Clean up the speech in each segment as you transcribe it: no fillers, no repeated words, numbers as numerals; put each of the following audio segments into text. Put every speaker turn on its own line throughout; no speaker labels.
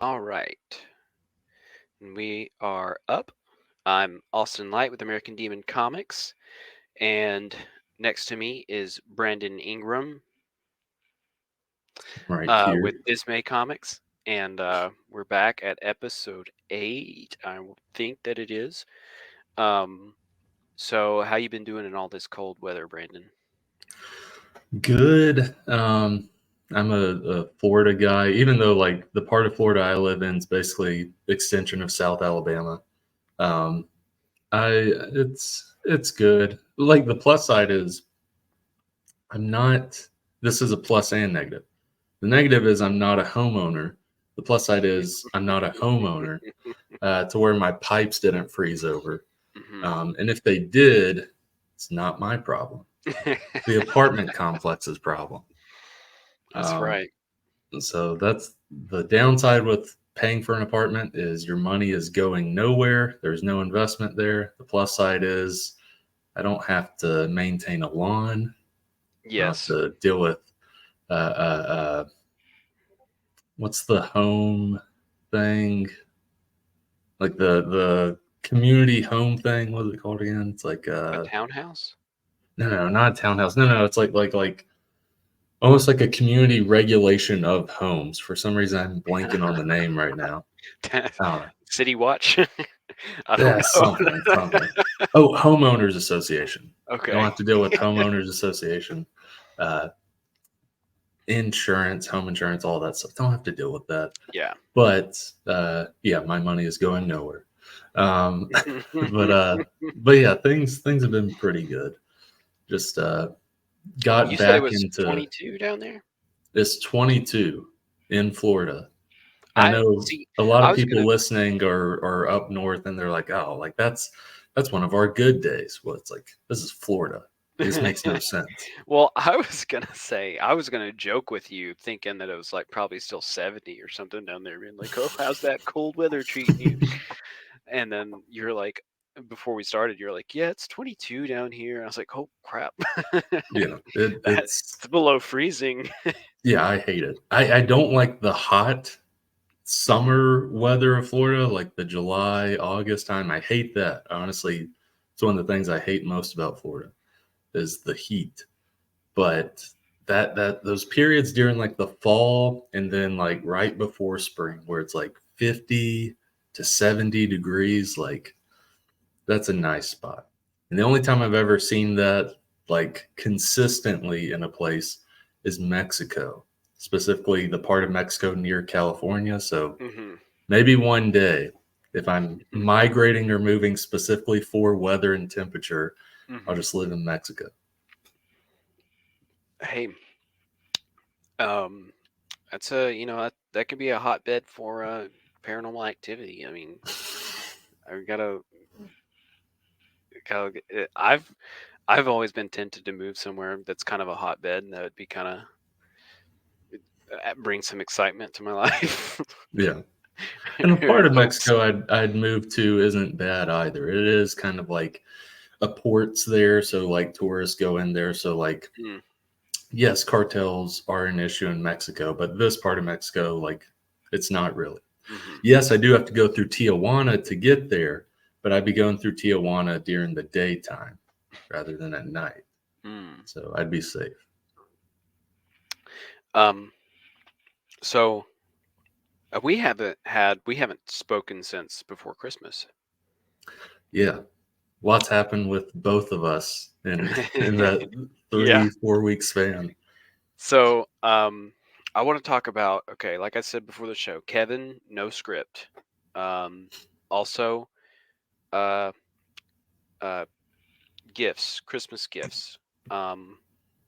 All right. And we are up. I'm Austin Light with American Demon Comics, and next to me is Brandon Ingram
Right here.
with Dismay Comics, and we're back at episode 8. I think that it is. Um, so how you been doing in all this cold weather, Brandon?
Good. I'm a Florida guy, even though like the part of Florida I live in is basically extension of South Alabama. Um, it's good. Like the plus side is I'm not. This is a plus and negative. The negative is I'm not a homeowner. The plus side is I'm not a homeowner to where my pipes didn't freeze over.
Hmm.
And if they did, it's not my problem. It's the apartment complex's problem.
That's
Um,
right.
so that's the downside with paying for an apartment is your money is going nowhere. There's no investment there. The plus side is I don't have to maintain a lawn. I don't have
Yes.
to deal with what's the home thing, like the community home thing. What is it called again? It's like
A townhouse?
no, not a townhouse. No, it's like almost like a community regulation of homes. For some reason, I'm blanking on the name right now. I don't know.
City Watch? I don't
Yeah,
know.
something. Oh, homeowners association. You don't
Okay.
have to deal with homeowners association, uh, insurance, home insurance, all that stuff. Don't have to deal with that.
Yeah.
But yeah, my money is going nowhere. Um, but uh, but yeah, things have been pretty good. Just got
You said it
back
was
into
22 down there?
this 22 in Florida. I
I
know
see.
a lot
I
of
was
people
gonna.
listening are up north and they're like, oh, like that's one of our good days. Well, it's like this is Florida. This makes no sense.
Well, I was gonna say I was gonna joke with you, thinking that it was like probably still 70 or something down there, being like, "Oh, how's that cold weather treating you?" And then you're like, before we started, you're like, "Yeah, it's 22 down here." I was like, "Oh crap,
Yeah, it's
it's below freezing."
yeah, I hate it. I don't like the hot summer weather of Florida, like the July, August time. I hate that. Honestly, it's one of the things I hate most about Florida is the heat. But that those periods during like the fall and then like right before spring where it's like 50 to 70 degrees, like that's a nice spot. And the only time I've ever seen that like consistently in a place is Mexico, specifically the part of Mexico near California. So
Hmm.
maybe one day, if I'm migrating or moving specifically for weather and temperature, I'll
Hmm.
just live in Mexico.
Hey, um, that's a that could be a hotbed for paranormal activity. I mean, I I've always been tempted to move somewhere that's kind of a hotbed, and that would be kind of bring some excitement to my life.
Yeah. And the part of
Hopes.
Mexico I'd move to isn't bad either. It is kind of like a port's there, so like tourists go in there. So like
Mm,
yes, cartels are an issue in Mexico, but this part of Mexico, like it's not really.
hmm.
Yes, I do have to go through Tijuana to get there, but I'd be going through Tijuana during the daytime rather than at night.
Mm.
So I'd be safe.
Um. So we haven't spoken since before Christmas.
Yeah. Lots happened with both of us in that
Yeah.
3 4 week span.
So I want to talk about, okay, like I said before the show, Kevin, no script. Um, also, uh, uh, gifts, Christmas gifts, um,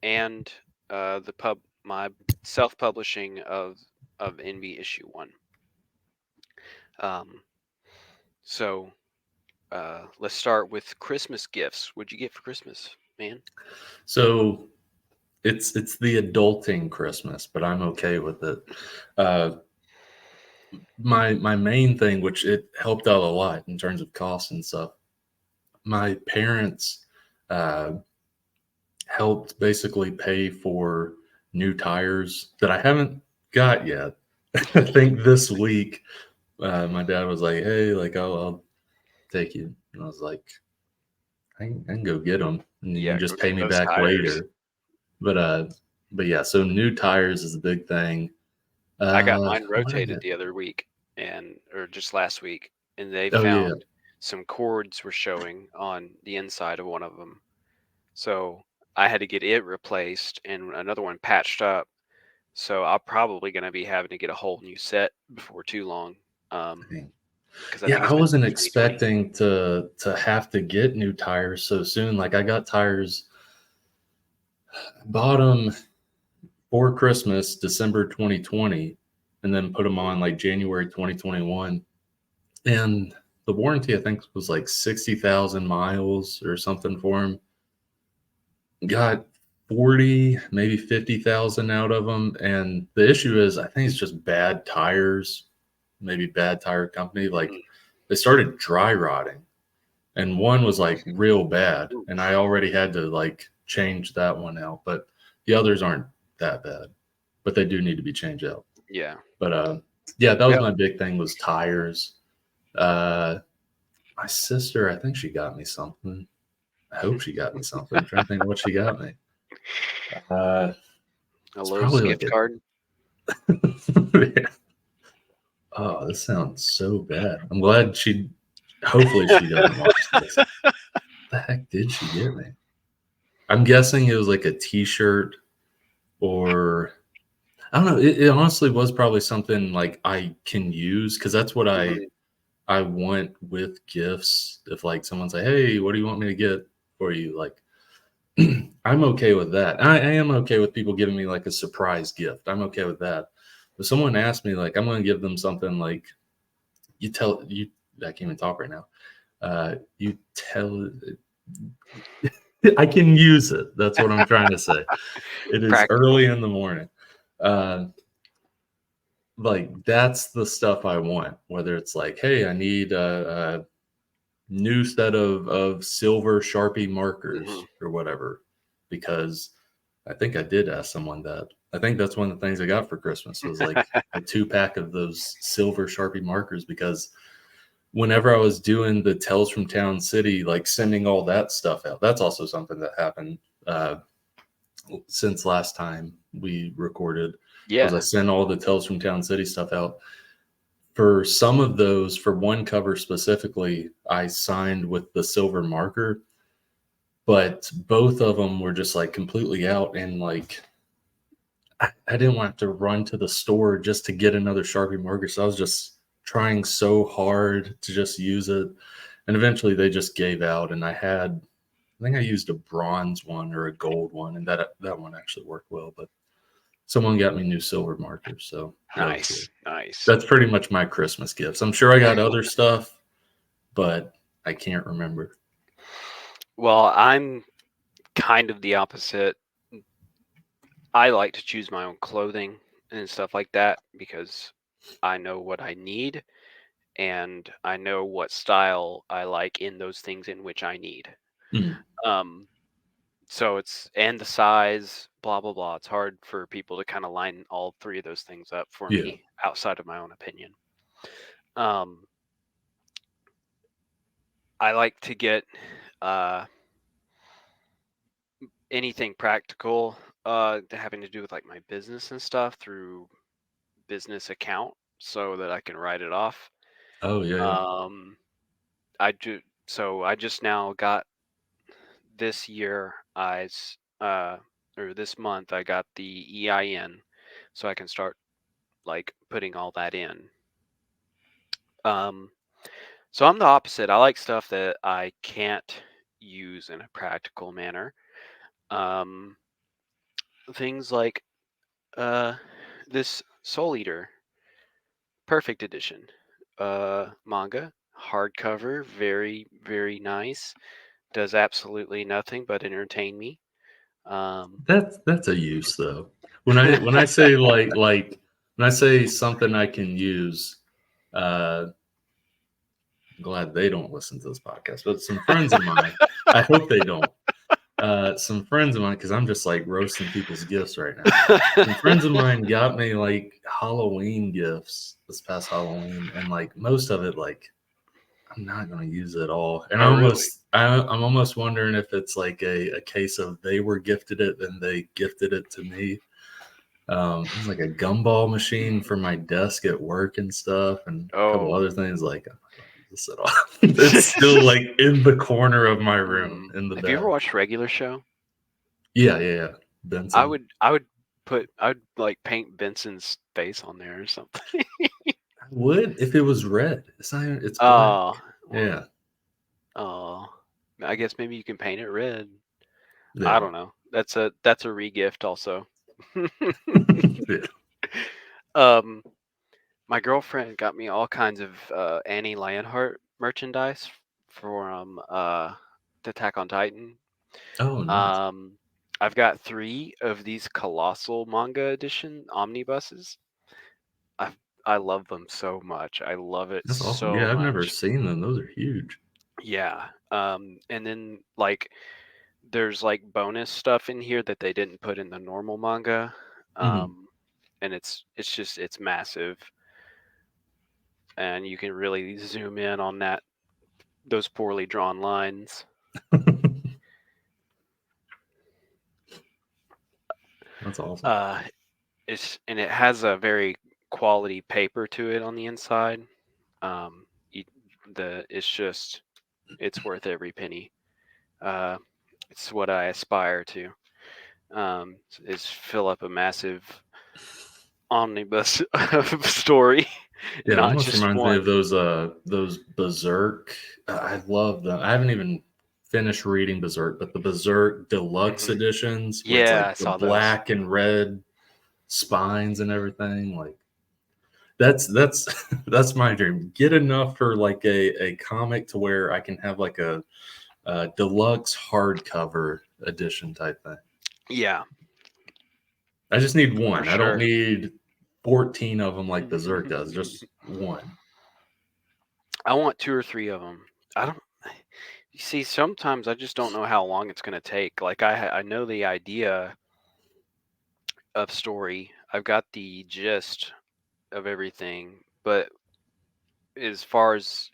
and the my self-publishing of Envy issue 1. Um, so let's start with Christmas gifts. What'd you get for Christmas, man?
So it's the adulting Christmas, but I'm okay with it. Uh, my main thing, which it helped out a lot in terms of cost and stuff. My parents uh, helped basically pay for new tires that I haven't got yet. I think this week, my dad was like, "Hey, like I'll take you," and I was like, I can go get them, and you
Yeah,
can
go
just
get
pay me
those
back
tires.
later. But but yeah, so new tires is a big thing.
I got mine
What I
rotated
get?
the other week or just last week, and they
Oh yeah,
found some cords were showing on the inside of one of them. So I had to get it replaced and another one patched up. So I'm probably going to be having to get a whole new set before too long.
dang.
Because I
Yeah,
think
I
it's meant to
wasn't
be 2020.
expecting to have to get new tires so soon. Like I got tires, bought them for Christmas, December 2020, and then put them on like January 2021. And the warranty, I think, was like 60,000 miles or something for them. Got 40, maybe 50,000 out of them. And the issue is, I think it's just bad tires, maybe bad tire company. Like
Mhm.
they started dry rotting, and one was like real bad.
Ooh,
And I already had to like change that one out, but the others aren't that bad, but they do need to be changed out.
yeah.
But yeah, that was
Well,
my big thing was tires. Uh, my sister, I think she got me something. I hope she got me something. I'm trying to think of what she got me. Uh,
a
it's
Lowe's
probably like
gift card.
a. Oh, this sounds so bad. I'm glad she. Hopefully, she doesn't watch this. What the heck did she get me? I'm guessing it was like a T-shirt, or I don't know. It honestly was probably something like I can use, because that's what
Mhm.
I want with gifts. If like someone's like, "Hey, what do you want me to get for you?" Like, I'm okay with that. I am okay with people giving me like a surprise gift. I'm okay with that. If someone asks me, like, I'm going to give them something like you tell you. I can't even talk right now. You tell. I can use it. That's what I'm trying to say. It is
Practical.
early in the morning. Uh, like that's the stuff I want. Whether it's like, hey, I need a new set of silver Sharpie
Mhm.
markers or whatever, because I think I did ask someone that. I think that's one of the things I got for Christmas was like a 2-pack of those silver Sharpie markers, because whenever I was doing the Tales from Town City, like sending all that stuff out, that's also something that happened uh, since last time we recorded. Was I
Yeah.
sent all the Tales from Town City stuff out? For some of those, for one cover specifically, I signed with the silver marker, but both of them were just like completely out, and like I didn't want to run to the store just to get another Sharpie marker. So I was just trying so hard to just use it. And eventually they just gave out. And I think I used a bronze one or a gold one. And that one actually worked well. But someone got me new silver markers. So that was good.
Nice. Nice.
That's pretty much my Christmas gifts. I'm sure I got other stuff, but I can't remember.
Well, I'm kind of the opposite. I like to choose my own clothing and stuff like that because I know what I need and I know what style I like in those things in which I need.
Mm,
Um, so it's and the size, blah blah blah. It's hard for people to kind of line all three of those things up for
yeah.
me outside of my own opinion. Um, I like to get uh, anything practical having to do with like my business and stuff through business account so that I can write it off.
Oh, yeah. Yeah.
Um, I just now got this year or this month I got the EIN so I can start like putting all that in. Um, so I'm the opposite. I like stuff that I can't use in a practical manner. Um, things like uh this Soul Eater Perfect Edition manga hardcover, very very nice. Does absolutely nothing but entertain me. Um,
That's a use though. When I say when I say something I can use, uh, I'm glad they don't listen to this podcast. But some friends of mine, I hope they don't. Some friends of mine, because I'm just like roasting people's gifts right now. Some friends of mine got me like Halloween gifts this past Halloween, and like most of it, like I'm not going to use it all. And
Oh, really?
I'm almost wondering if it's like a case of they were gifted it and they gifted it to me. It was like a gumball machine for my desk at work and stuff, and a couple
Oh.
other things. Like I'm not going to use this at all. It's still like in the corner of my room
Mm.
in the
Have you ever
bed.
watched Regular Show?
Yeah, yeah, yeah.
I
Benson.
would I would I'd like paint Benson's face on there or something.
I would if it was red. It's not. It's black.
Oh, well,
Yeah,
oh. I guess maybe you can paint it red. I
yeah,
don't know. That's a regift also.
yeah.
um, my girlfriend got me all kinds of Annie Lionheart merchandise from Attack on Titan.
Oh, nice.
Um, I've got 3 of these colossal manga edition omnibuses. I I love them so much. I love it
That's awesome.
so
Yeah, I've never
much.
seen them. Those are huge.
Yeah. And then like there's like bonus stuff in here that they didn't put in the normal manga.
Mhm.
Um, and it's massive, and you can really zoom in on those poorly drawn lines.
That's awesome.
Uh, it has a very quality paper to it on the inside. Um, you, it's worth every penny. Uh, it's what I aspire to. Is fill up a massive omnibus of story,
Yeah, it
not
almost
just
reminds me of
one.
those Berserk. I love them. I haven't even finished reading Berserk, but the Berserk deluxe
Hmm.
editions where it's
Yeah, I
like the
saw those.
black and red spines and everything. Like that's that's my dream. Get enough for like a comic to where I can have like a deluxe hardcover edition type thing.
Yeah,
I just need
for
one. I don't
sure.
need 14 of them like Berserk does. Just one.
I want 2 or 3 of them. I don't. You see, sometimes I just don't know how long it's going to take. Like I know the idea of story. I've got the gist of everything, but as far as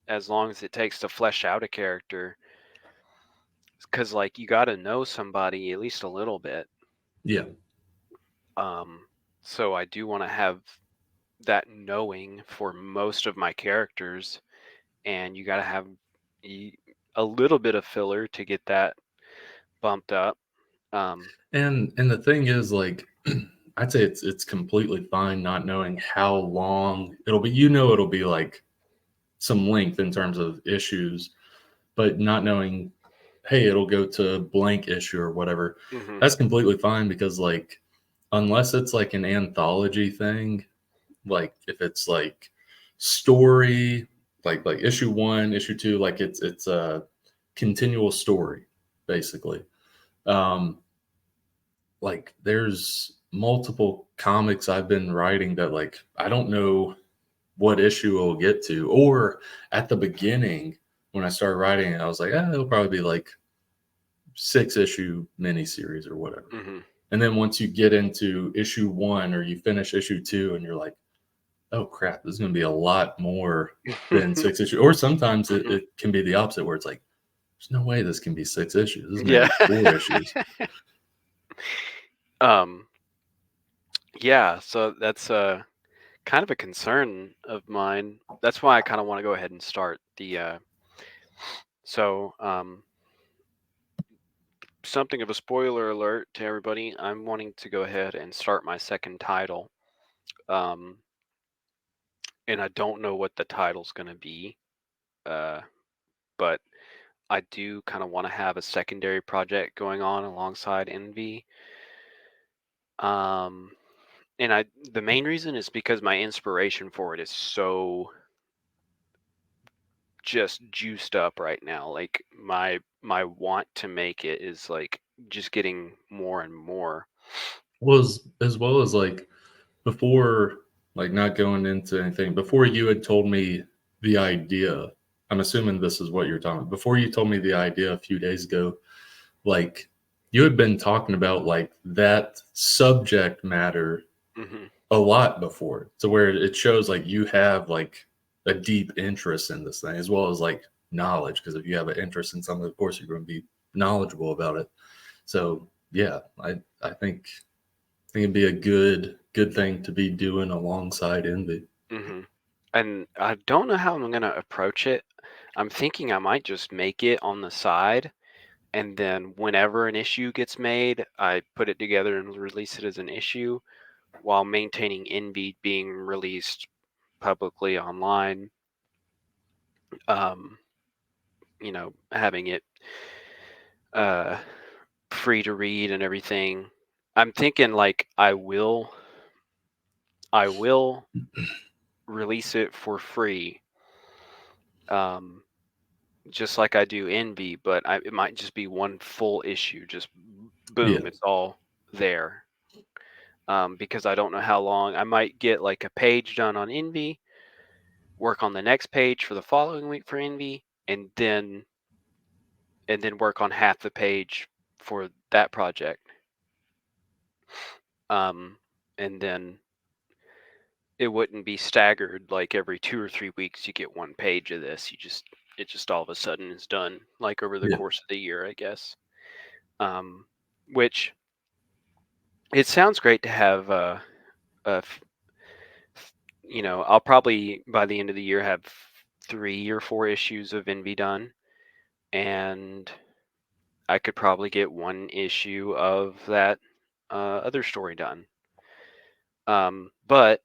as long as it takes to flesh out a character, because like you got to know somebody at least a little bit.
Yeah.
Um, so I do want to have that knowing for most of my characters, and you got to have y- a little bit of filler to get that bumped up. Um,
And the thing is, like, I'd say it's completely fine not knowing how long it'll be. You know, it'll be like some length in terms of issues, but not knowing, hey, it'll go to blank issue or whatever.
mhm,
That's completely fine because, like, unless it's like an anthology thing, like if it's like story, like issue one, issue two, like it's a continual story, basically. Um, like there's multiple comics I've been writing that like I don't know what issue we'll get to. Or at the beginning when I started writing it, I was like, it'll probably be like 6 issue miniseries or whatever.
mhm.
And then once you get into issue one or you finish issue two and you're like, oh crap, this is gonna be a lot more than 6 issues. Or sometimes it,
Mhm.
it can be the opposite where it's like, there's no way this can be 6 issues. This is
Yeah.
maybe 4 issues.
um, yeah, so that's kind of a concern of mine. That's why I kind of want to go ahead and start the so something of a spoiler alert to everybody. I'm wanting to go ahead and start my second title. Um, and I don't know what the title's going to be. Uh, but I do kind of want to have a secondary project going on alongside Envy. Um, and the main reason is because my inspiration for it is so just juiced up right now. Like my want to make it is like just getting more and more.
Was as well as like before, like not going into anything, before you had told me the idea, I'm assuming this is what you're talking about. Before you told me the idea a few days ago, like you had been talking about like that subject matter
Hmm.
a lot before, to where it shows like you have like a deep interest in this thing as well as like knowledge. Because if you have an interest in something, of course you're going to be knowledgeable about it. So yeah, I think it'd be a good thing to be doing alongside Envy.
Hmm. And I don't know how I'm gonna approach it. I'm thinking I might just make it on the side, and then whenever an issue gets made, I put it together and release it as an issue while maintaining Envy being released publicly online. Um, having it uh free to read and everything. I'm thinking like I will release it for free. Um, just like I do Envy, but it might just be one full issue. Just
Yeah,
boom, it's all there. Because I don't know how long. I might get like a page done on Envy, work on the next page for the following week for Envy, and then work on half the page for that project. Um, and then it wouldn't be staggered like every 2 or 3 weeks you get one page of this. It just all of a sudden is done like over the
yeah.
course of the year, I guess. Um, which it sounds great to have. A f- I'll probably by the end of the year have 3 or 4 issues of Envy done, and I could probably get one issue of that other story done. But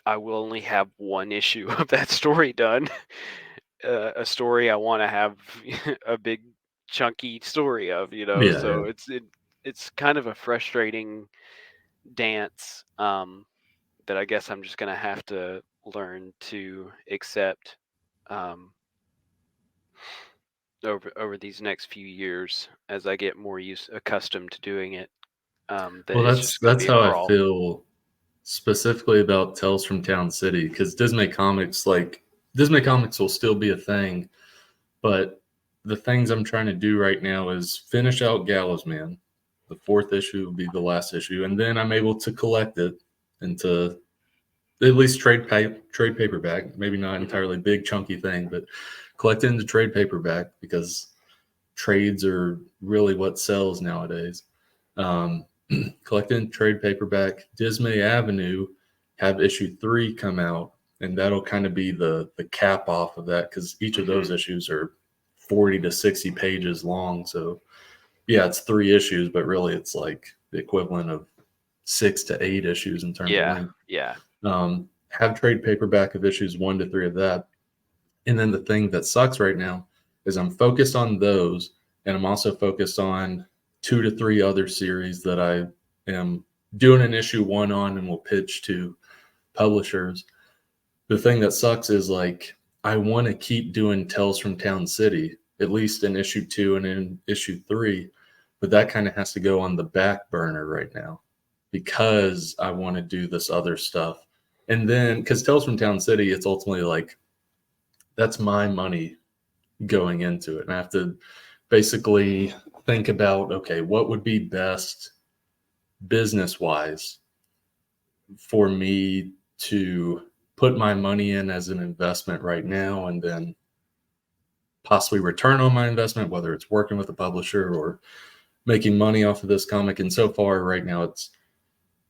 I will only have one issue of that story done. A story I want to have a big chunky story of,
Yeah,
so
yeah.
it's kind of a frustrating dance, that I guess I'm just gonna have to learn to accept, um, over these next few years as I get more accustomed to doing it. That
Well,
it's
that's
just gonna
that's
be a
how I
crawl.
feel specifically about Tales from Town City, because Dismay Comics will still be a thing, but the things I'm trying to do right now is finish out Gallows Man. The fourth issue will be the last issue, and then I'm able to collect it into at least trade paperback. Maybe not
Hmm.
entirely big chunky thing, but collect it into trade paperback because trades are really what sells nowadays. Um, collecting trade paperback, Dismay Avenue have issue 3 come out, and that'll kind of be the cap off of that because each of
Hmm.
those issues are 40 to 60 pages long. So yeah, it's 3 issues, but really it's like the equivalent of 6 to 8 issues in terms of
Yeah,
length.
yeah.
Have trade paperback of issues 1 to 3 of that. And then the thing that sucks right now is I'm focused on those, and I'm also focused on 2 to 3 other series that I am doing an issue 1 on and will pitch to publishers. The thing that sucks is like I want to keep doing Tales from Town City, at least in issue 2 and in issue 3, but that kind of has to go on the back burner right now because I want to do this other stuff. And then because Tales from Town City, it's ultimately like that's my money going into it. And I have to basically think about, okay, what would be best business wise for me to put my money in as an investment right now and then possibly return on my investment, whether it's working with a publisher or making money off of this comic. And so far, right now, it's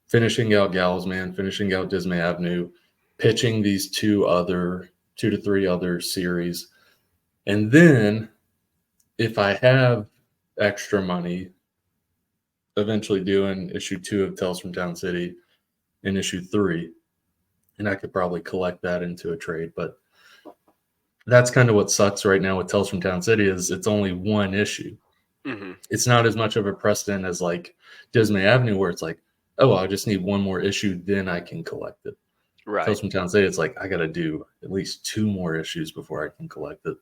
finishing out Gallows Man, finishing out Dismay Avenue, pitching these 2 to 3 other series. And then if I have extra money, eventually doing issue 2 of Tales from Town City and issue 3, and I could probably collect that into a trade. But that's kind of what sucks right now with Tales from Town City is it's only 1 issue.
Hmm.
It's not as much of a precedent as like Dismay Avenue, where it's like, oh, I just need 1 more issue, then I can collect it.
Right.
Tales from Town City, it's like I got to do at least 2 more issues before I can collect it.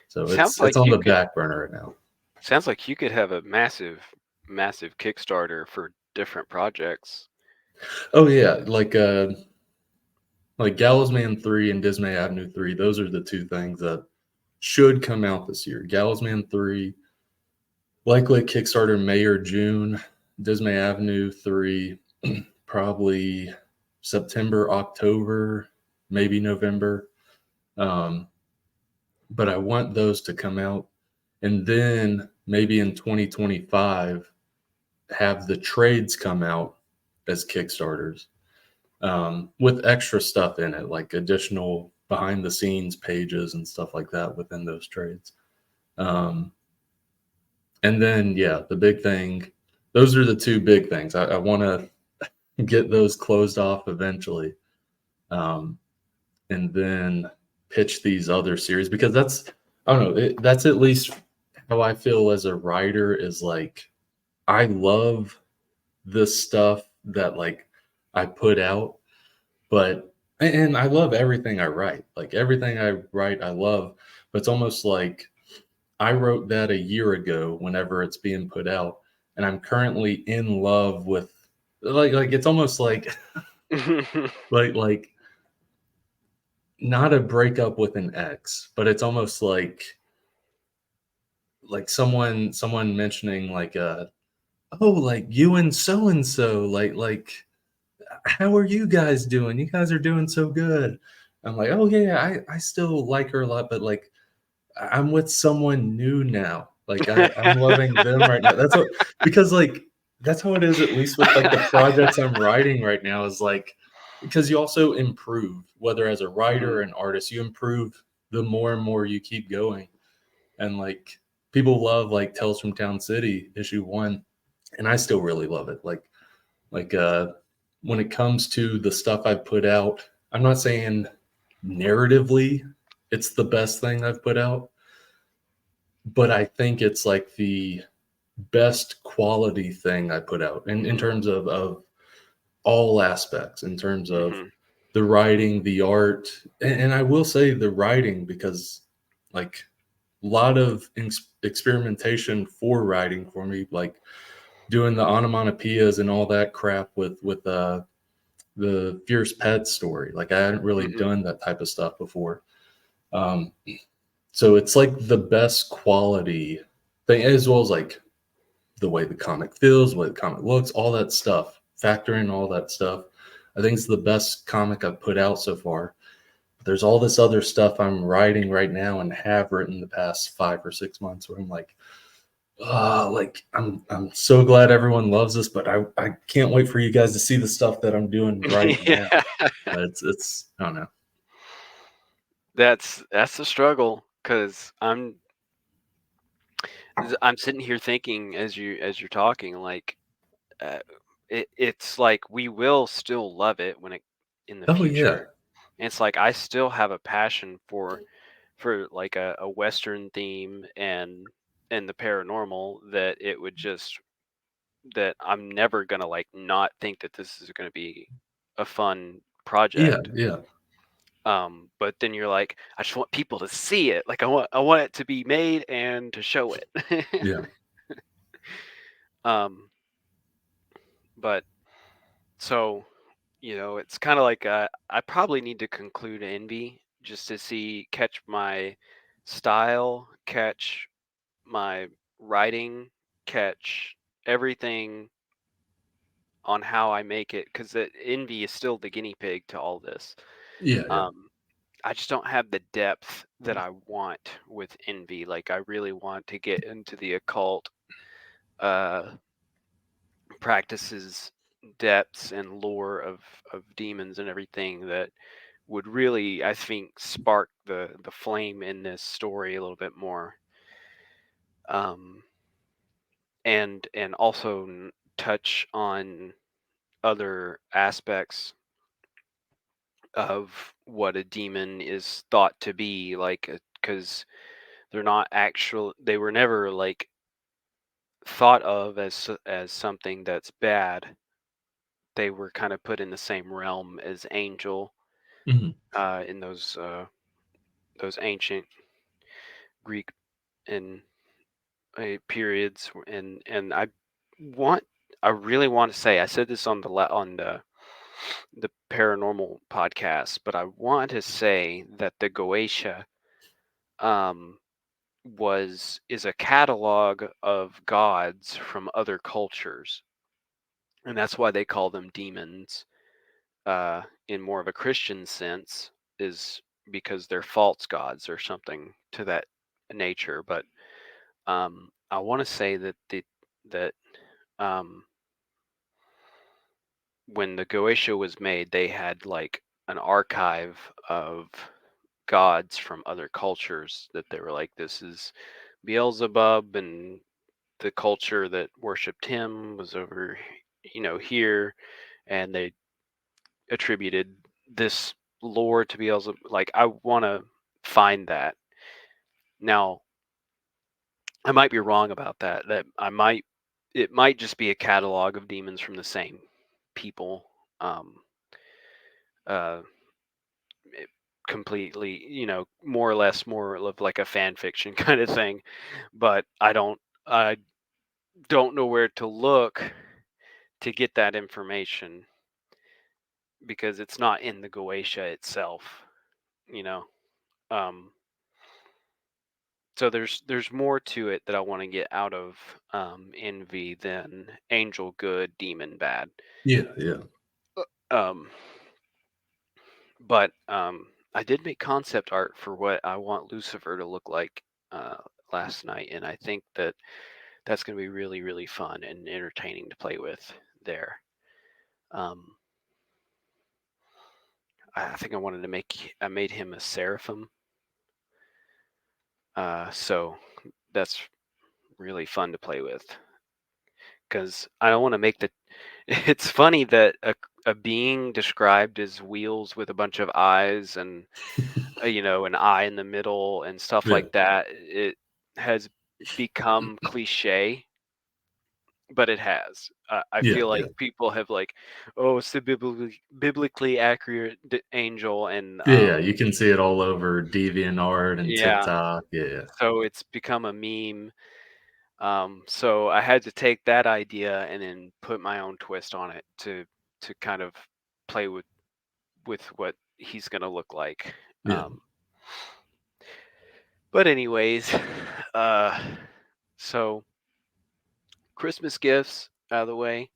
So
Sounds
it's
like
on
you
the
could.
back burner right now.
Sounds like you could have a massive Kickstarter for different projects.
Oh yeah, like Gallows Man 3 and Dismay Avenue 3, those are the 2 things that should come out this year. Gallows Man 3 Likely Kickstarter May or June. Dismay Avenue 3, probably September, October, maybe November. Um, but I want those to come out. And then maybe in 2025, have the trades come out as Kickstarters, with extra stuff in it, like additional behind the scenes pages and stuff like that within those trades. Um, and then, yeah, the big thing, those are the two big things. I want to get those closed off eventually. Um, and then pitch these other series, because I don't know, that's at least how I feel as a writer, is like, I love the stuff that like I put out, but and I love everything I write. Like everything I write, I love, but it's almost like I wrote that a year ago whenever it's being put out, and I'm currently in love with, like it's almost like like not a breakup with an ex, but it's almost like someone mentioning like oh, like you and so, like how are you guys doing? You guys are doing so good. I'm like, oh yeah, I still like her a lot, but like I'm with someone new now. Like I'm loving them right now. That's what, because like that's how it is, at least with like the projects I'm writing right now, is like, because you also improve, whether as a writer or
Mhm.
an artist, you improve the more and more you keep going. And like people love like Tales from Town City issue 1, and I still really love it. Like when it comes to the stuff I've put out, I'm not saying narratively it's the best thing I've put out, but I think it's like the best quality thing I put out in
Mhm.
terms of all aspects, in terms of
Mhm.
the writing, the art, and I will say the writing, because like a lot of experimentation for writing for me, like doing the onomatopoeias and all that crap with the Fierce Pet story. Like I hadn't really
Mhm.
done that type of stuff before. Um, so it's like the best quality thing, as well as like the way the comic feels, the way the comic looks, all that stuff. Factor in all that stuff. I think it's the best comic I've put out so far. There's all this other stuff I'm writing right now and have written the past 5 or 6 months, where I'm like I'm so glad everyone loves this, but I can't wait for you guys to see the stuff that I'm doing right now.
Yeah.
It's I don't know.
That's the struggle, because I'm sitting here thinking as you're talking, like, uh, it's like we will still love it when it in the
Oh yeah,
future. And it's like I still have a passion for like a Western theme and the paranormal, that it would just that I'm never gonna like not think that this is gonna be a fun
yeah,
project.
yeah,
But then you're like, I just want people to see it. Like I want it to be made and to show it.
yeah,
um, but so it's kind of like I probably need to conclude Envy just to catch my style, catch my writing, catch everything on how I make it, because Envy is still the guinea pig to all this.
yeah, yeah,
Um, I just don't have the depth that I want with Envy. Like I really want to get into the occult uh, practices, depths, and lore of demons and everything that would really, I think, spark the flame in this story a little bit more. Um, and also touch on other aspects of what a demon is thought to be, like, because they were never like thought of as something that's bad. They were kind of put in the same realm as angel,
mhm,
in those ancient Greek and periods. And want I really want to say, I said this on the paranormal podcast, but I want to say that the Goetia, um is a catalog of gods from other cultures, and that's why they call them demons. In more of a Christian sense, is because they're false gods or something to that nature. But I want to say that um, when the Goetia was made, they had like an archive of gods from other cultures that they were like, this is Beelzebub, and the culture that worshipped him was over, here, and they attributed this lore to Beelzebub. Like, I want to find that. Now, I might be wrong about that. It might just be a catalog of demons from the same people. Um, uh, it completely, more or less, more of like a fan fiction kind of thing. But I don't know where to look to get that information because it's not in the Goetia itself, you know. Um, so there's more to it that I want to get out of envy than angel good, demon bad.
Yeah, yeah,
Um, but I did make concept art for what I want Lucifer to look like last night, and I think that's going to be really, really fun and entertaining to play with there. Um, I think I made him a seraphim, so that's really fun to play with because I don't want to make the. It's funny that a being described as wheels with a bunch of eyes and an eye in the middle and stuff
yeah,
like that. It has become cliche, but it has. I
yeah,
feel
yeah,
like people have like, oh, it's the biblically accurate angel, and
yeah, yeah. You can see it all over DeviantArt and
yeah,
TikTok. Yeah,
so it's become a meme. So I had to take that idea and then put my own twist on it to kind of play with what he's gonna look like.
yeah,
But anyways, uh, so Christmas gifts out of the way.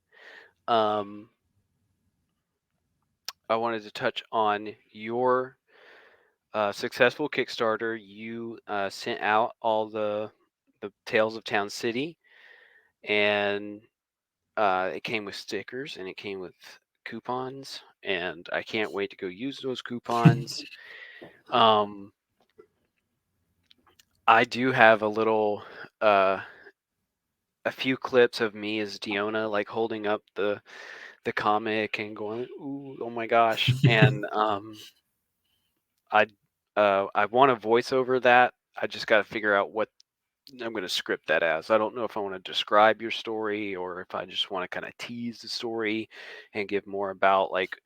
Um, I wanted to touch on your successful Kickstarter. You sent out all the Tales of Town City, and it came with stickers and it came with coupons, and I can't wait to go use those coupons. Um, I do have uh, a few clips of me as Diona, like holding up the comic and going, "Ooh, oh my gosh!" And I I want to voice over that. I just got to figure out what I'm going to script that as. I don't know if I want to describe your story or if I just want to kind of tease the story and give more about like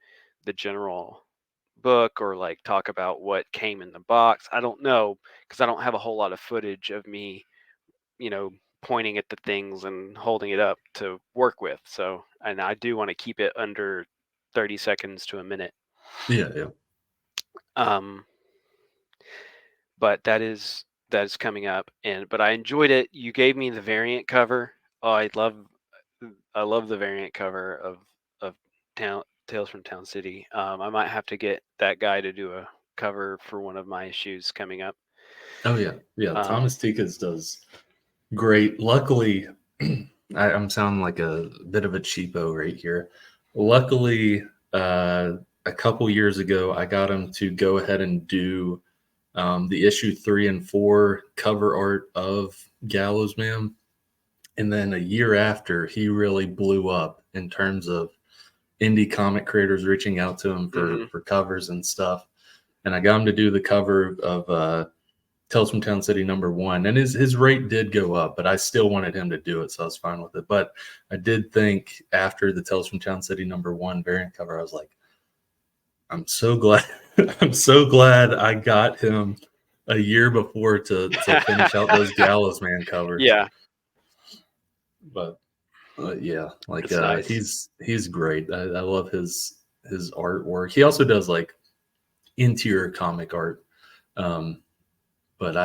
the general book or like talk about what came in the box. I don't know because I don't have a whole lot of footage of me, you know, pointing at the things and holding it up to work with. So, and I do want to keep it under 30 seconds to a minute.
yeah, yeah,
Um, but that is coming up, and but I enjoyed it. You gave me the variant cover. Oh, I love the variant cover of Town Tales from Town City. I might have to get that guy to do a cover for one of my issues coming up.
oh yeah, yeah.
Um,
Thomas Tikas does great. Luckily, I'm sounding like a bit of a cheapo right here. Luckily, a couple years ago, I got him to go ahead and do the issue 3 and 4 cover art of Gallows Man. And then a year after, he really blew up in terms of indie comic creators reaching out to him
mhm.
for covers and stuff. And I got him to do the cover of Tales from Town City #1, and his rate did go up, but I still wanted him to do it, so I was fine with it. But I did think after the Tales from Town City #1 variant cover, I was like, I'm so glad, I'm so glad I got him a year before to finish out those Gallows Man covers.
Yeah,
But yeah, like
it's nice.
he's great. I love his artwork. He also does like interior comic art. Um, but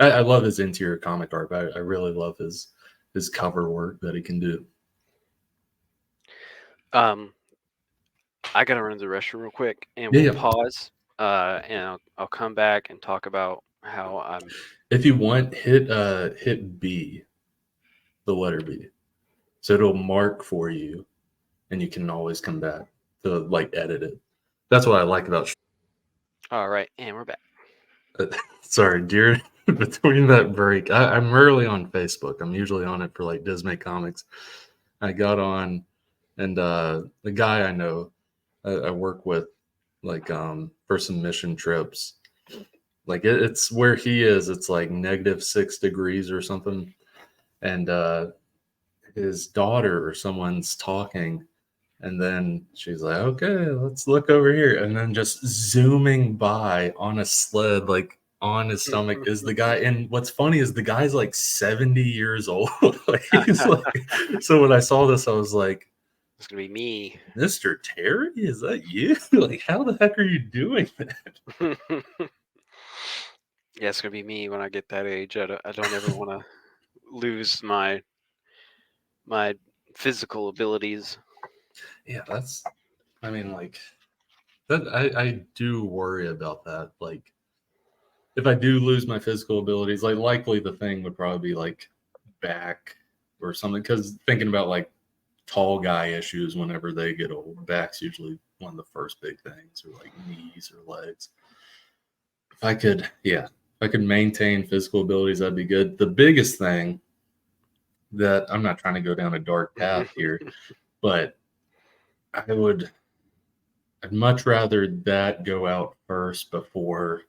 I love his interior comic art. I really love his cover work that he can do.
Um, I gotta run to the restroom real quick, and
Yeah,
we'll
yeah.
pause. And I'll come back and talk about how I'm.
If you want, hit B, the letter B, so it'll mark for you, and you can always come back to like edit it. That's what I like about.
All right, and we're back.
Sorry, dear. Between that break, I'm rarely on Facebook. I'm usually on it for like Dismay Comics. I got on, and the guy I know, I work with, like for some mission trips. Like it's where he is. It's like -6 degrees or something, and his daughter or someone's talking, and then she's like, okay, let's look over here. And then just zooming by on a sled, like on his stomach, is the guy. And what's funny is the guy's like 70 years old. Like, he's like, so when I saw this, I was like,
It's gonna be me.
Mr. Terry, is that you? Like, how the heck are you doing that?
Yeah, it's gonna be me when I get that age. I don't ever want to lose my physical abilities.
Yeah, I mean, like, that I do worry about that. Like, if I do lose my physical abilities, like likely the thing would probably be like back or something. Because thinking about like tall guy issues, whenever they get old, back's usually one of the first big things, or like knees or legs. If I could, yeah, if I could maintain physical abilities, that'd be good. The biggest thing that I'm not trying to go down a dark path here, but I would, I'd much rather that go out first before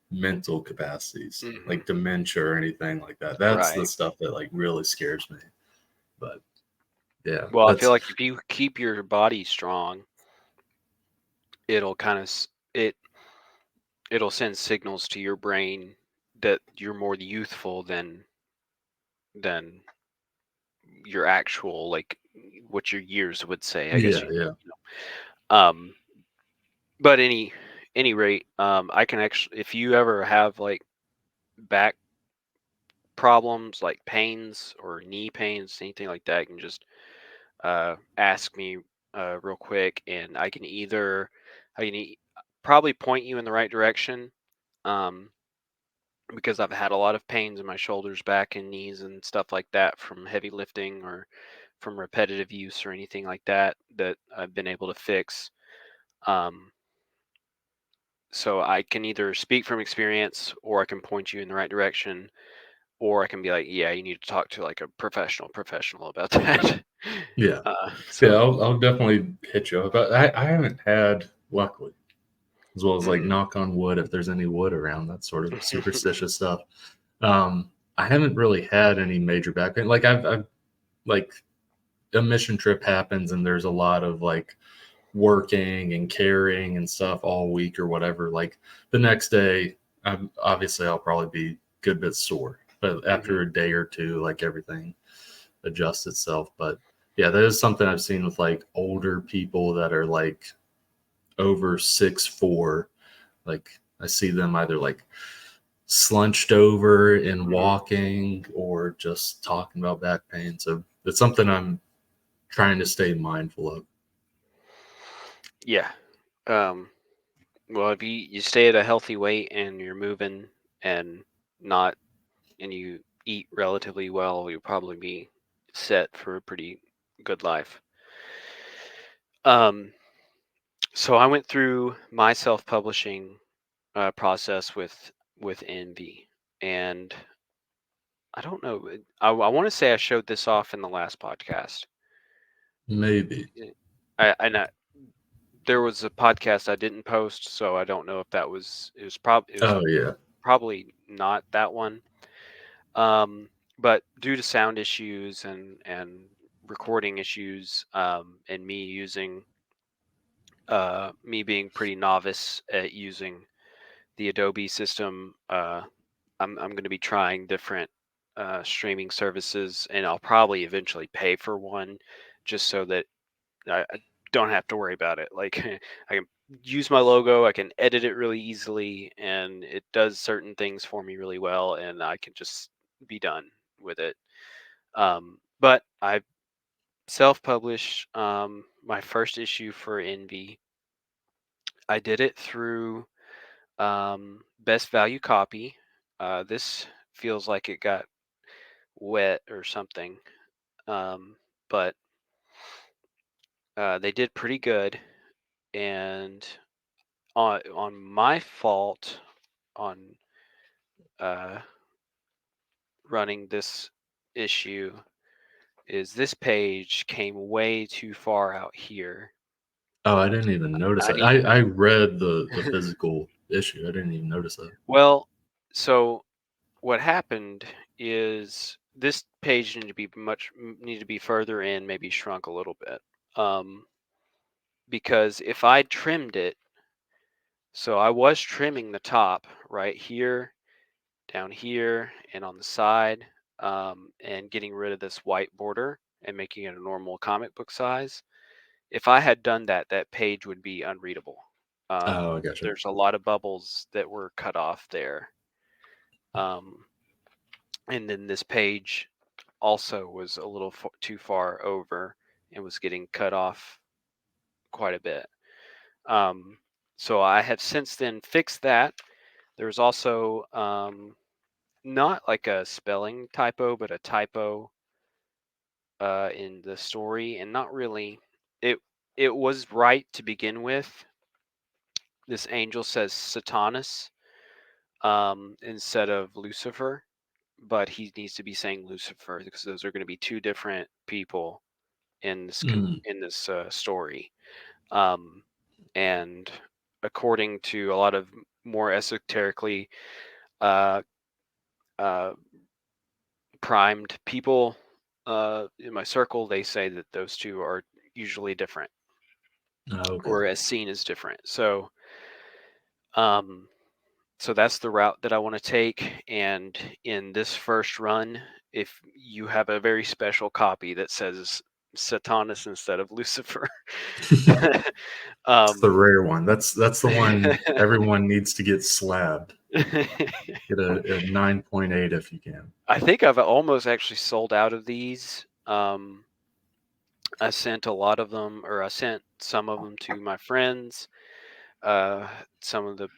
mental capacities
Hmm.
like dementia or anything like that. That's the
Right.
stuff that like really scares me. But yeah,
Well, I feel
that's
like if you keep your body strong, it'll kind of it'll send signals to your brain that you're more youthful than your actual, like, what your years would say. I guess
yeah,
you.
yeah,
Um, but any rate, I can actually, if you ever have like back problems, like pains or knee pains, anything like that, you can just ask me real quick, and I can probably point you in the right direction. Um, because I've had a lot of pains in my shoulders, back, and knees and stuff like that from heavy lifting or from repetitive use or anything like that that I've been able to fix. Um, so I can either speak from experience, or I can point you in the right direction, or I can be like, yeah, you need to talk to like a professional about that.
yeah, yeah.
So.
I'll definitely hit you up. But I haven't had, luckily, as well as like
Mhm.
knock on wood, if there's any wood around, that sort of superstitious stuff. I haven't really had any major back pain. Like I've like a mission trip happens and there's a lot of like working and carrying and stuff all week or whatever. Like the next day, obviously I'll probably be a good bit sore, but
Mhm.
after a day or two, like everything adjusts itself. But yeah, that is something I've seen with like older people that are like over 6'4". Like I see them either like slunched over and
Mhm.
walking or just talking about back pain. So it's something I'm trying to stay mindful of.
Yeah. Um, well, if you stay at a healthy weight and you're moving and not and you eat relatively well, you'll probably be set for a pretty good life. Um, so I went through my self-publishing process with Envy, and I don't know. I want to say I showed this off in the last podcast.
Maybe.
Yeah. I there was a podcast I didn't post, so I don't know if that was it was
Oh yeah.
probably not that one. Um, but due to sound issues and recording issues, and me being pretty novice at using the Adobe system, I'm going to be trying different streaming services, and I'll probably eventually pay for one, just so that I don't have to worry about it. Like I can use my logo, I can edit it really easily, and it does certain things for me really well, and I can just be done with it. But I self-published my first issue for Envy. I did it through Best Value Copy. This feels like it got wet or something, but they did pretty good. And on my fault on uh, running this issue is this page came way too far out here.
Oh, I didn't even notice
I
that.
need
I read the physical issue. I didn't even notice that.
well, so what happened is this page needed to be further in, maybe shrunk a little bit. Um, because if I trimmed it, so I was trimming the top right here, down here, and on the side, and getting rid of this white border and making it a normal comic book size. If I had done that, that page would be unreadable.
Oh, I got you.
There's a lot of bubbles that were cut off there. Um, and then this page also was a little too far over and was getting cut off quite a bit. So I have since then fixed that. There's also not like a spelling typo, but a typo in the story, and not really. It it was right to begin with. This angel says Satanus instead of Lucifer, but he needs to be saying Lucifer because those are going to be two different people in this
Mm.
in this story. Um, and according to a lot of more esoterically uh, uh, primed people in my circle, they say that those two are usually different
Oh, okay.
or as seen as different. Um, so that's the route that I want to take. And in this first run, if you have a very special copy that says Satanus instead of Lucifer,
It's the
um,
rare one. That's the one everyone needs to get slabbed. Get a 9.8 if you can.
I think I've almost actually sold out of these. I sent a lot of them, or I sent some of them to my friends. Uh, some of the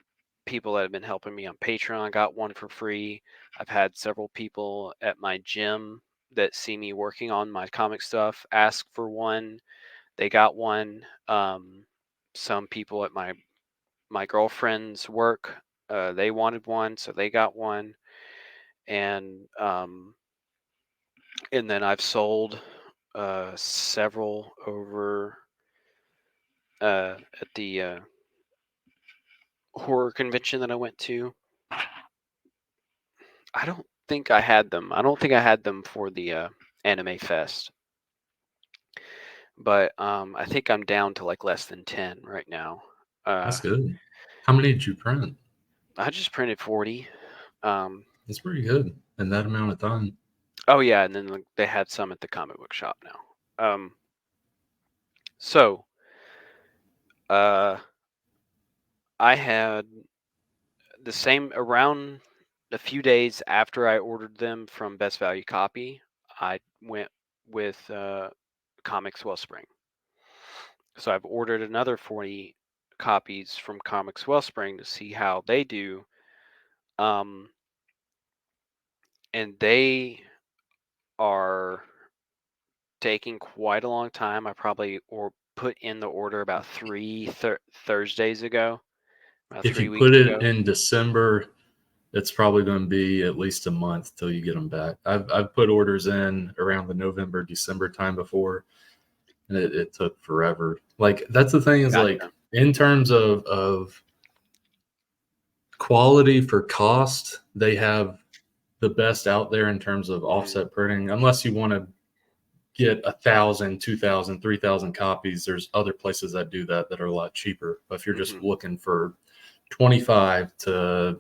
people that have been helping me on Patreon, I got one for free. I've had several people at my gym that see me working on my comic stuff ask for one. They got one. Some people at my girlfriend's work, they wanted one, so they got one. And and then I've sold several over at the horror convention that I went to. I don't think I had them. I don't think I had them for the Anime Fest, but I think I'm down to like less than 10 right now.
That's good. How many did you print?
I just printed 40. Um,
That's pretty good in that amount of time.
oh yeah, and then like, they had some at the comic book shop now. So uh, I had the same around a few days after I ordered them from Best Value Copy. I went with Comics Wellspring. So I've ordered another 40 copies from Comics Wellspring to see how they do. Um, and they are taking quite a long time. I probably or put in the order about Thursdays ago, about
If
3 weeks
you put it
ago.
in December, it's probably going to be at least a month till you get them back. I've put orders in around the November, December time before, and it took forever. Like that's the thing is like
Gotcha.
in terms of quality for cost, they have the best out there in terms of
Mm-hmm.
offset printing. Unless you want to get 1,000, 2,000, 3,000 copies, there's other places that do that that are a lot cheaper. But if you're
Mm-hmm.
just looking for 25 to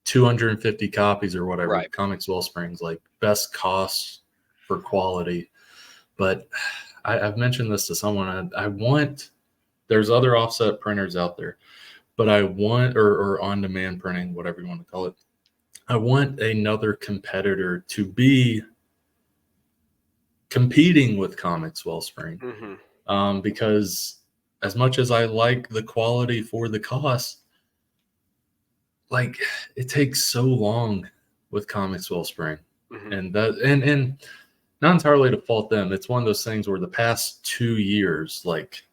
250 copies or whatever,
Right.
Comics Wellspring's like best cost for quality. But I've mentioned this to someone. I want, there's other offset printers out there, but I want, or on demand printing, whatever you want to call it. I want another competitor to be competing with Comics Wellspring,
Mm-hmm.
because as much as I like the quality for the cost, like it takes so long with Comics Wellspring,
Mm-hmm.
and and not entirely to fault them. It's one of those things where the past 2 years, like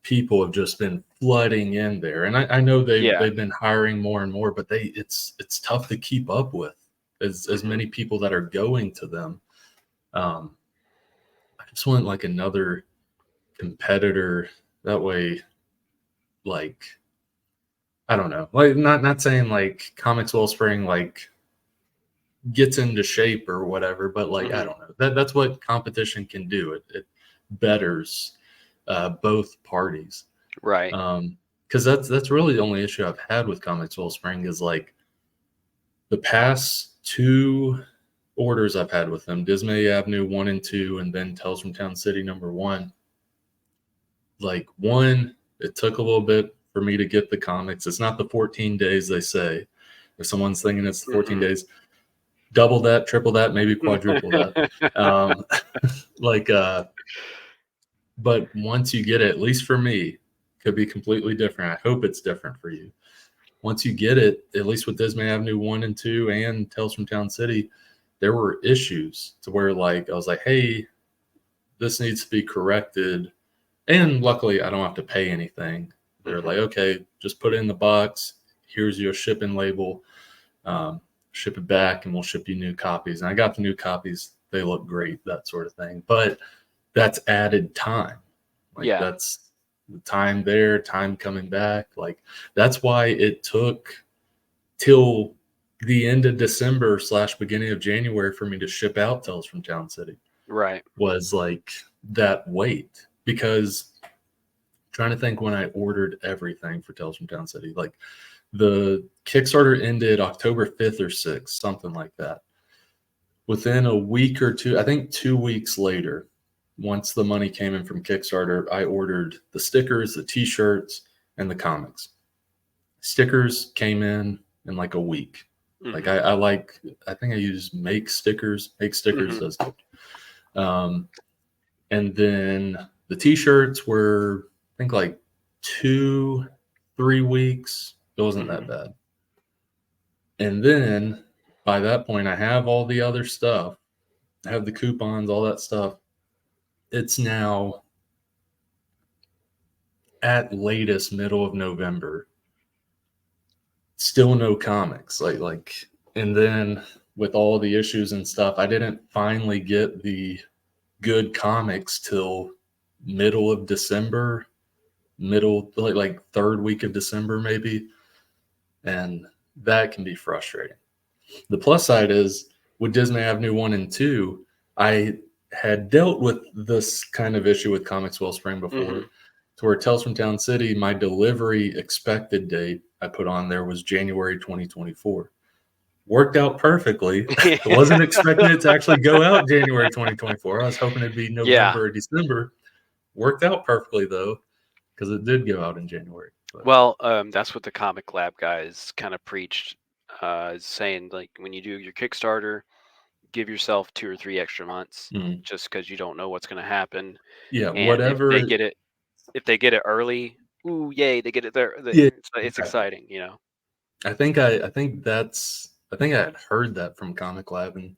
people have just been flooding in there, and I know
Yeah.
they've been hiring more and more, but it's tough to keep up with as
Mm-hmm.
many people that are going to them. Um, I just want like another competitor that way, like I don't know, like not saying like Comics Wellspring like gets into shape or whatever, but like I
Mm-hmm.
don't know, that's what competition can do. It betters both parties.
Right.
Because that's really the only issue I've had with Comics Wellspring is like the past two orders I've had with them, Dismay Avenue 1 and 2, and then Tales from Town City #1. Like one, it took a little bit for me to get the comics. It's not the 14 days they say. If someone's thinking it's the 14
Mm-hmm.
days, double that, triple that, maybe quadruple that. Um, like, but once you get it, at least for me, could be completely different. I hope it's different for you. Once you get it, at least with Dismay Avenue 1 and 2 and Tales from Town City, there were issues to where like I was like, hey, this needs to be corrected. And luckily I don't have to pay anything. They're
Mm-hmm.
like, okay, just put it in the box. Here's your shipping label. Um, Ship it back and we'll ship you new copies. And I got the new copies. They look great, that sort of thing. But that's added time. Like
Yeah.
that's the time there, time coming back. Like that's why it took till the end of December / beginning of January for me to ship out Tales from Town City,
Right.
was like that wait. Because trying to think when I ordered everything for Tales from Town City, like the Kickstarter ended October 5th or 6th, something like that. Within a week or two, I think 2 weeks later, once the money came in from Kickstarter, I ordered the stickers, the t-shirts, and the comics. Stickers came in like a week. Like
Mm-hmm.
I like, I think I use Make Stickers. Make Stickers
Mm-hmm.
does good. Um, and then the t-shirts were, I think like 2 3 weeks. It wasn't
Mm-hmm.
that bad. And then by that point, I have all the other stuff. I have the coupons, all that stuff. It's now at latest middle of November. Still no comics. And then with all the issues and stuff, I didn't finally get the good comics till middle of December, middle like third week of December maybe, and that can be frustrating. The plus side is with Disney Avenue 1 and 2, I had dealt with this kind of issue with Comics Wellspring before,
Mm-hmm.
to where Tales from Town City, my delivery expected date I put on there was January 2024. Worked out perfectly. I wasn't expecting it to actually go out January 2024. I was hoping it'd be
Yeah.
November or December. Worked out perfectly though, because it did go out in January. But
Well, that's what the Comic Lab guys kind of preached, saying like when you do your Kickstarter, give yourself 2 or 3 extra months,
mm,
just because you don't know what's going to happen.
yeah,
And
whatever.
if they get it early, ooh, yay, they get it there.
Yeah,
It's
exactly.
exciting, you know.
I think I had heard that from Comic Lab and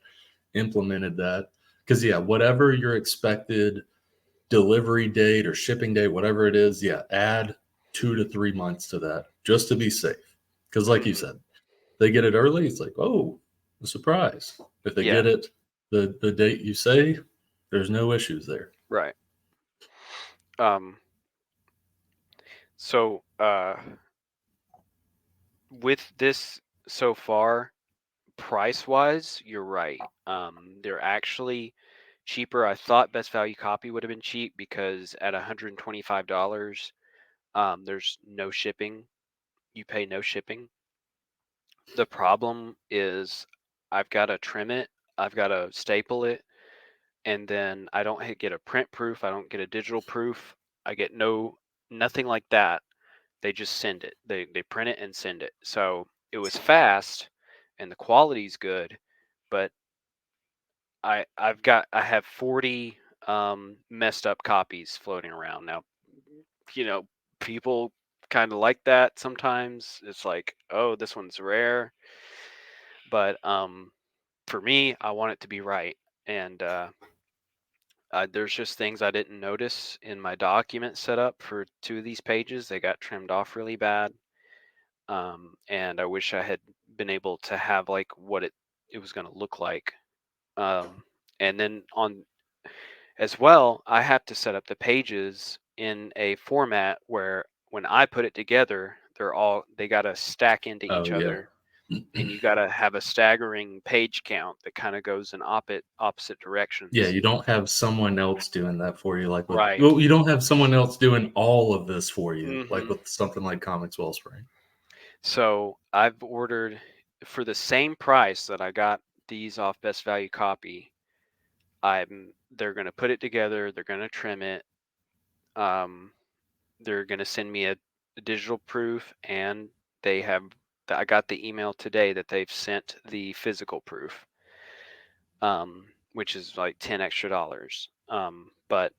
implemented that. Because yeah, whatever your expected delivery date or shipping date, whatever it is, yeah, add 2 to 3 months to that just to be safe. Because like you
Hmm.
said, they get it early, it's like, oh, a surprise. If they
Yeah.
get it the date you say, there's no issues there.
Right. Um. So, with this so far, price wise, you're right. They're actually cheaper. I thought Best Value Copy would have been cheap because at $125, there's no shipping. You pay no shipping. The problem is I've got to trim it. I've got to staple it. and then I don't get a print proof. I don't get a digital proof. I get nothing like that. They just send it. They print it and send it. So it was fast, and the quality's good, but I have 40 messed up copies floating around now. You know, people kind of like that sometimes. It's like, oh, this one's rare, but for me, I want it to be right, and there's just things I didn't notice in my document setup for two of these pages. They got trimmed off really bad, and I wish I had been able to have like what it was going to look like. Um, and then on as well, I have to set up the pages in a format where when I put it together, they got to stack into
Oh
each
yeah.
other, and you got to have a staggering page count that kind of goes in opposite
Yeah,
directions.
you don't have someone else doing that for you, like with
Right.
well, you don't have someone else doing all of this for you, like
Hmm.
with something like Comics Wellspring.
So I've ordered for the same price that I got these off Best Value Copy. They're gonna put it together. They're gonna trim it. Um, they're gonna send me a digital proof, and they have. I got the email today that they've sent the physical proof, which is like $10 extra. But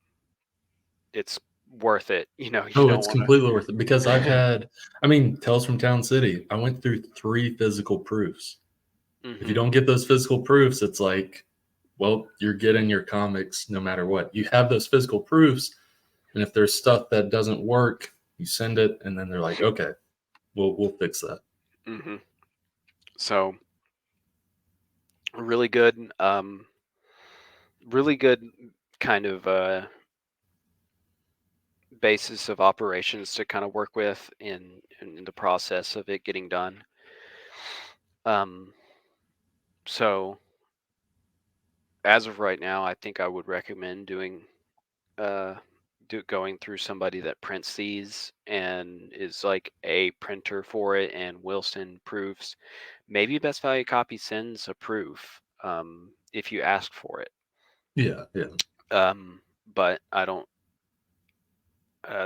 it's worth it. You know, you
Oh,
don't
it's
want
completely worth it because I've
to.
had, I mean, Tales from Town City. I went through 3 physical proofs. If you
Hmm.
don't get those physical proofs, it's like, well, you're getting your comics no matter what. You have those physical proofs, and if there's stuff that doesn't work, you send it, and then they're like, okay, we'll fix that.
Hmm. So really good. Really good kind of basis of operations to kind of work with in the process of it getting done. Um, so as of right now, I think I would recommend uh, going through somebody that prints these and is like a printer for it and will send proofs. Maybe Best Value Copy sends a proof if you ask for it.
Yeah, yeah,
But I don't.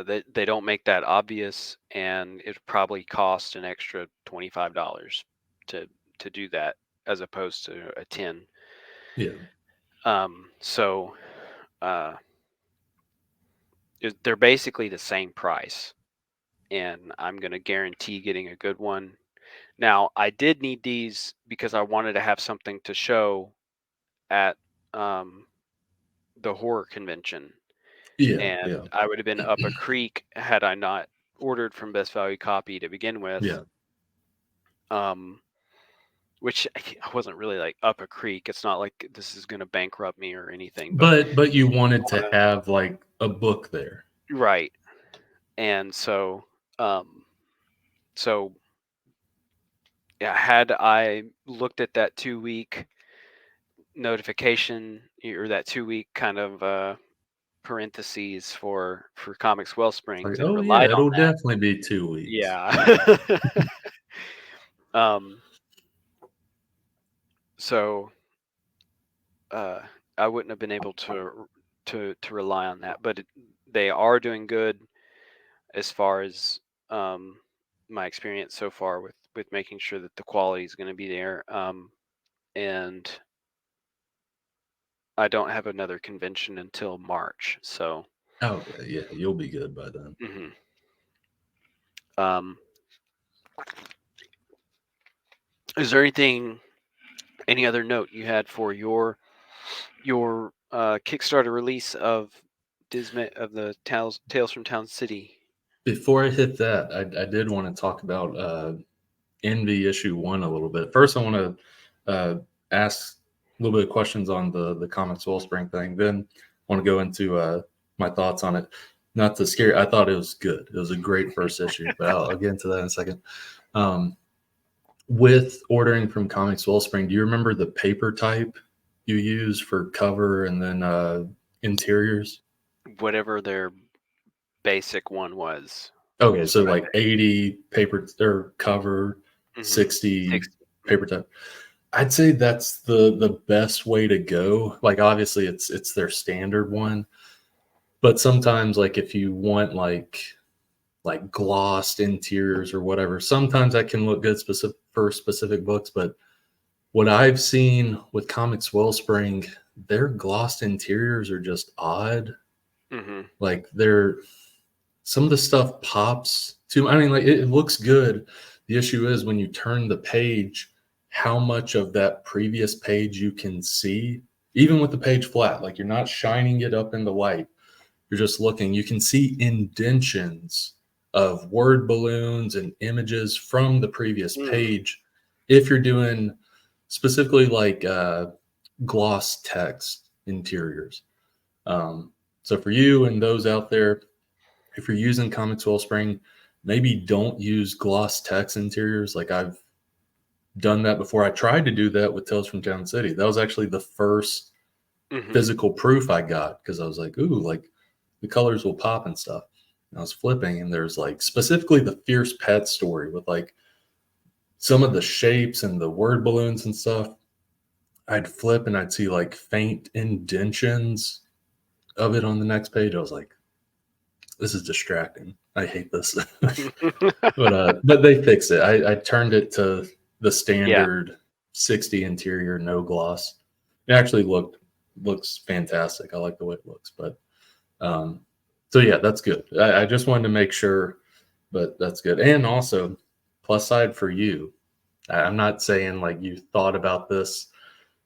They don't make that obvious, and it probably cost an extra $25 to to do that as opposed to a 10.
yeah.
So uh, they're basically the same price, and I'm going to guarantee getting a good one. Now, I did need these because I wanted to have something to show at um, the horror convention,
Yeah, yeah,
and I would have been up a creek had I not ordered from Best Value Copy to begin with.
yeah.
Um, which I wasn't really like up a creek. It's not like this is going to bankrupt me or anything, but
But you wanted
I
to have like a book there.
right. And um, so yeah, had I looked at that 2 week notification or that 2 week kind of parentheses for Comics
It's like,
Wellsprings and
oh
relied
yeah,
on
it'll
that,
definitely be 2 weeks.
yeah. um, so uh, I wouldn't have been able to rely on that, but they are doing good as far as um, my experience so far with making sure that the quality is going to be there. And I don't have another convention until March, so
Okay, yeah, you'll be good by then.
mhm. um, is there any other note you had for your Kickstarter release of Dismay of the Tales from Town City?
Before I hit that, I did want to talk about Envy issue 1 a little bit. First, I want to ask a little bit of questions on the Comics Wellspring thing. Then I want to go into my thoughts on it. Not to scare. I thought it was good. It was a great first issue, but I'll get into that in a second. Um, with ordering from Comics Wellspring, do you remember the paper type you use for cover and then interiors?
Whatever their basic one was.
Okay,
So
so like 80 paper or cover,
mhm,
60
60.
paper type. I'd say that's the best way to go. Like obviously it's their standard one, but sometimes like if you want like glossed interiors or whatever, sometimes that can look good for specific books. But what I've seen with Comics Wellspring, their glossed interiors are just odd.
Mm-hmm.
Like they're some of the stuff pops too. I mean, like it looks good. The issue is when you turn the page, how much of that previous page you can see, even with the page flat. Like you're not shining it up in the light. You're just looking. You can see indentions of word balloons and images from the previous
Mm.
page if you're doing specifically like gloss text interiors. So for you and those out there, if you're using Comics Wellspring, maybe don't use gloss text interiors. Like I've done that before. I tried to do that with Tales from Town City. That was actually the first
Mm-hmm.
physical proof I got because I was like, ooh, like the colors will pop and stuff. And I was flipping, and there's like specifically the Fierce Pet story with like some of the shapes and the word balloons and stuff. I'd flip and I'd see like faint indentions of it on the next page. I was like, this is distracting. I hate this. But they fixed it. I turned it to the
Yeah.
standard 60 interior, no gloss. It actually looks fantastic. I like the way it looks. But um, so yeah, that's good. I just wanted to make sure, but that's good. And also, plus side for you. I'm not saying like you thought about this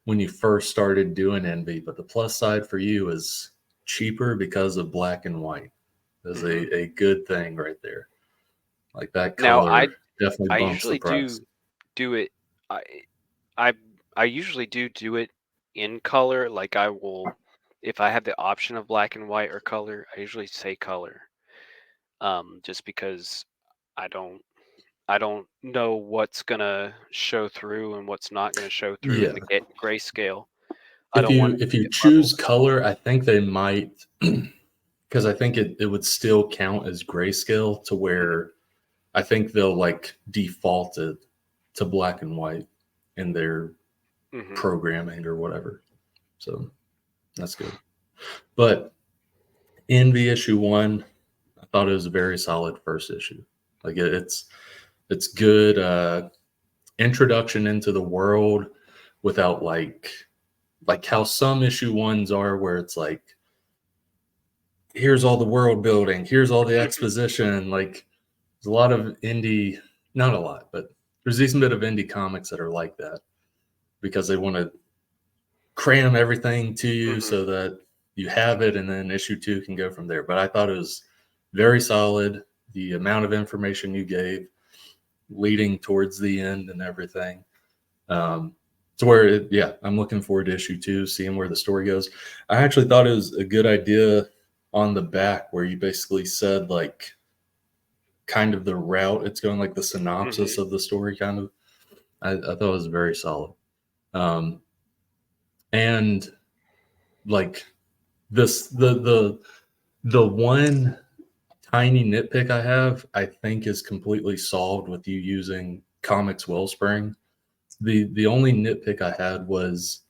when you first started doing Envy, but the plus side for you is cheaper because of black and white. Is
Mm-hmm.
a good thing right there. Like that
Now, I
color definitely
I
bumps the
usually
price.
do it. I I I usually do it in color. Like I will, if I have the option of black and white or color, I usually say color. Just because I don't I don't know what's gonna show through and what's not gonna show through in
Yeah.
the grayscale. I
If
don't want
you
it
if
to
you
get muddled.
choose color, I think they might because I think it would still count as grayscale to where I think they'll like default it to black and white in their
Mm-hmm.
programming or whatever. So that's good. But Envy issue one, I thought it was a very solid first issue. Like it's good introduction into the world without like how some issue ones are where it's like here's all the world building, here's all the exposition. Like there's a lot of indie, not a lot, but there's a decent bit of indie comics that are like that because they want to cram everything to you
Mm-hmm.
so that you have it and then issue two can go from there. But I thought it was very solid. The amount of information you gave leading towards the end and everything. To where, yeah, I'm looking forward to issue two, seeing where the story goes. I actually thought it was a good idea on the back where you basically said like kind of the route it's going, like the
Mm-hmm.
synopsis of the story, kind of. I thought it was very solid. Um, and like this, the one tiny nitpick I have, I think is completely solved with you using Comics Wellspring. The only nitpick I had was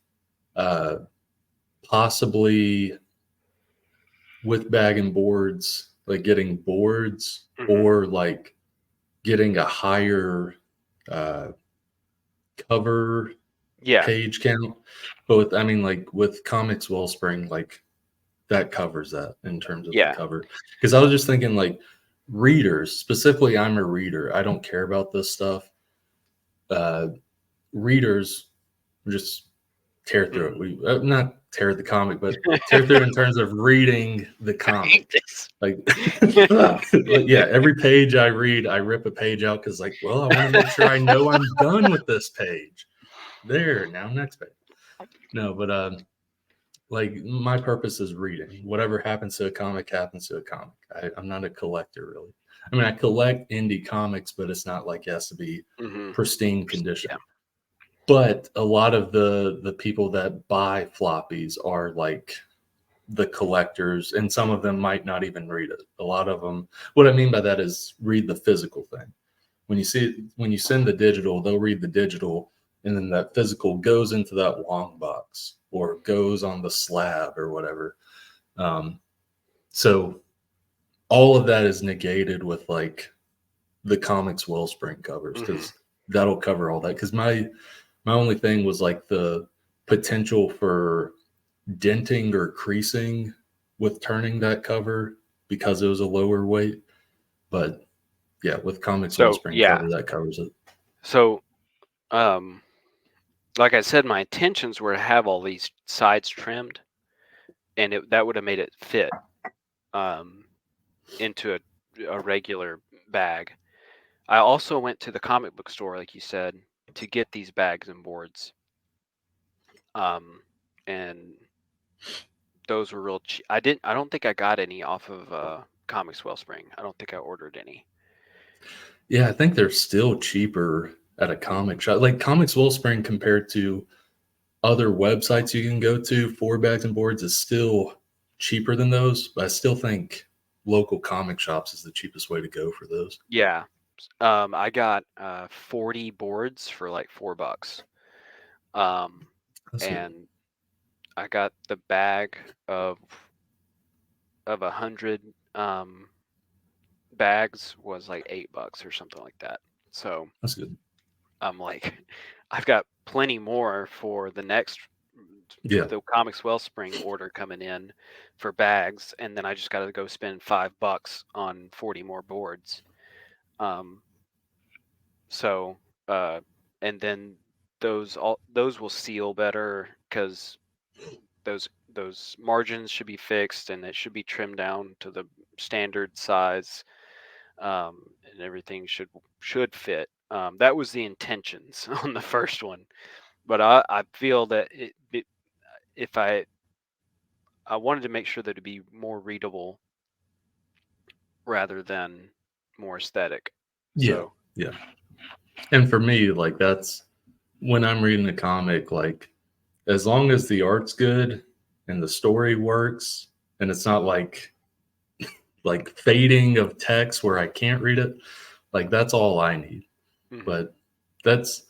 uh, possibly with bag and boards, like getting boards
Mm-hmm.
or like getting a higher uh, cover
Yeah.
page count. But with, I mean, like with Comics Wellspring, like that covers that in terms of the
Yeah.
cover. Because I was just thinking, like readers, specifically, I'm a reader. I don't care about this stuff. Uh, Readers just tear through
Mm-hmm.
it. We not tear the comic, but tear through it in terms of reading the
I hate
comic.
this.
Like, like, yeah, every page I read, I rip a page out because, like, well, I want to make sure I know I'm done with this page. There, now next page. No, but like my purpose is reading. Whatever happens to a comic happens to a comic. I'm not a collector really. I mean, I collect indie comics, but it's not like it has to be
Mm-hmm.
pristine condition.
Yeah.
But a lot of the people that buy floppies are like the collectors, and some of them might not even read it. A lot of them, what I mean by that is read the physical thing. When you send the digital, they'll read the digital, and then that physical goes into that long box or goes on the slab or whatever. Um, so all of that is negated with like the comics wellspring covers,
Hmm.
because that'll cover all that. Because my only thing was like the potential for denting or creasing with turning that cover because it was a lower weight. But yeah, with comics
So
wellspring
yeah,
cover, that covers it.
so um, like I said, my intentions were to have all these sides trimmed, and that would have made it fit um, into a regular bag. I also went to the comic book store, like you said, to get these bags and boards. And those were real cheap. I don't think I got any off of Comics Wellspring. I don't think I ordered any.
Yeah, I think they're still cheaper at a comic shop. Like Comics Wellspring compared to other websites you can go to for bags and boards is still cheaper than those, but I still think local comic shops is the cheapest way to go for those.
Yeah. I got 40 boards for like $4. Um,
That's good.
and I got the bag of 100 bags was like $8 or something like that. So
That's good.
I'm like, I've got plenty more for the next for
Yeah.
the Comics Wellspring order coming in for bags, and then I just got to go spend $5 on 40 more boards. Um, so uh, and then those will seal better because those margins should be fixed and it should be trimmed down to the standard size, and everything should fit. That was the intentions on the first one, but I feel that if I wanted to make sure that it'd be more readable rather than more aesthetic.
Yeah.
So,
Yeah. And for me, like that's when I'm reading a comic, like as long as the art's good and the story works and it's not like fading of text where I can't read it, like that's all I need.
mhm,
But that's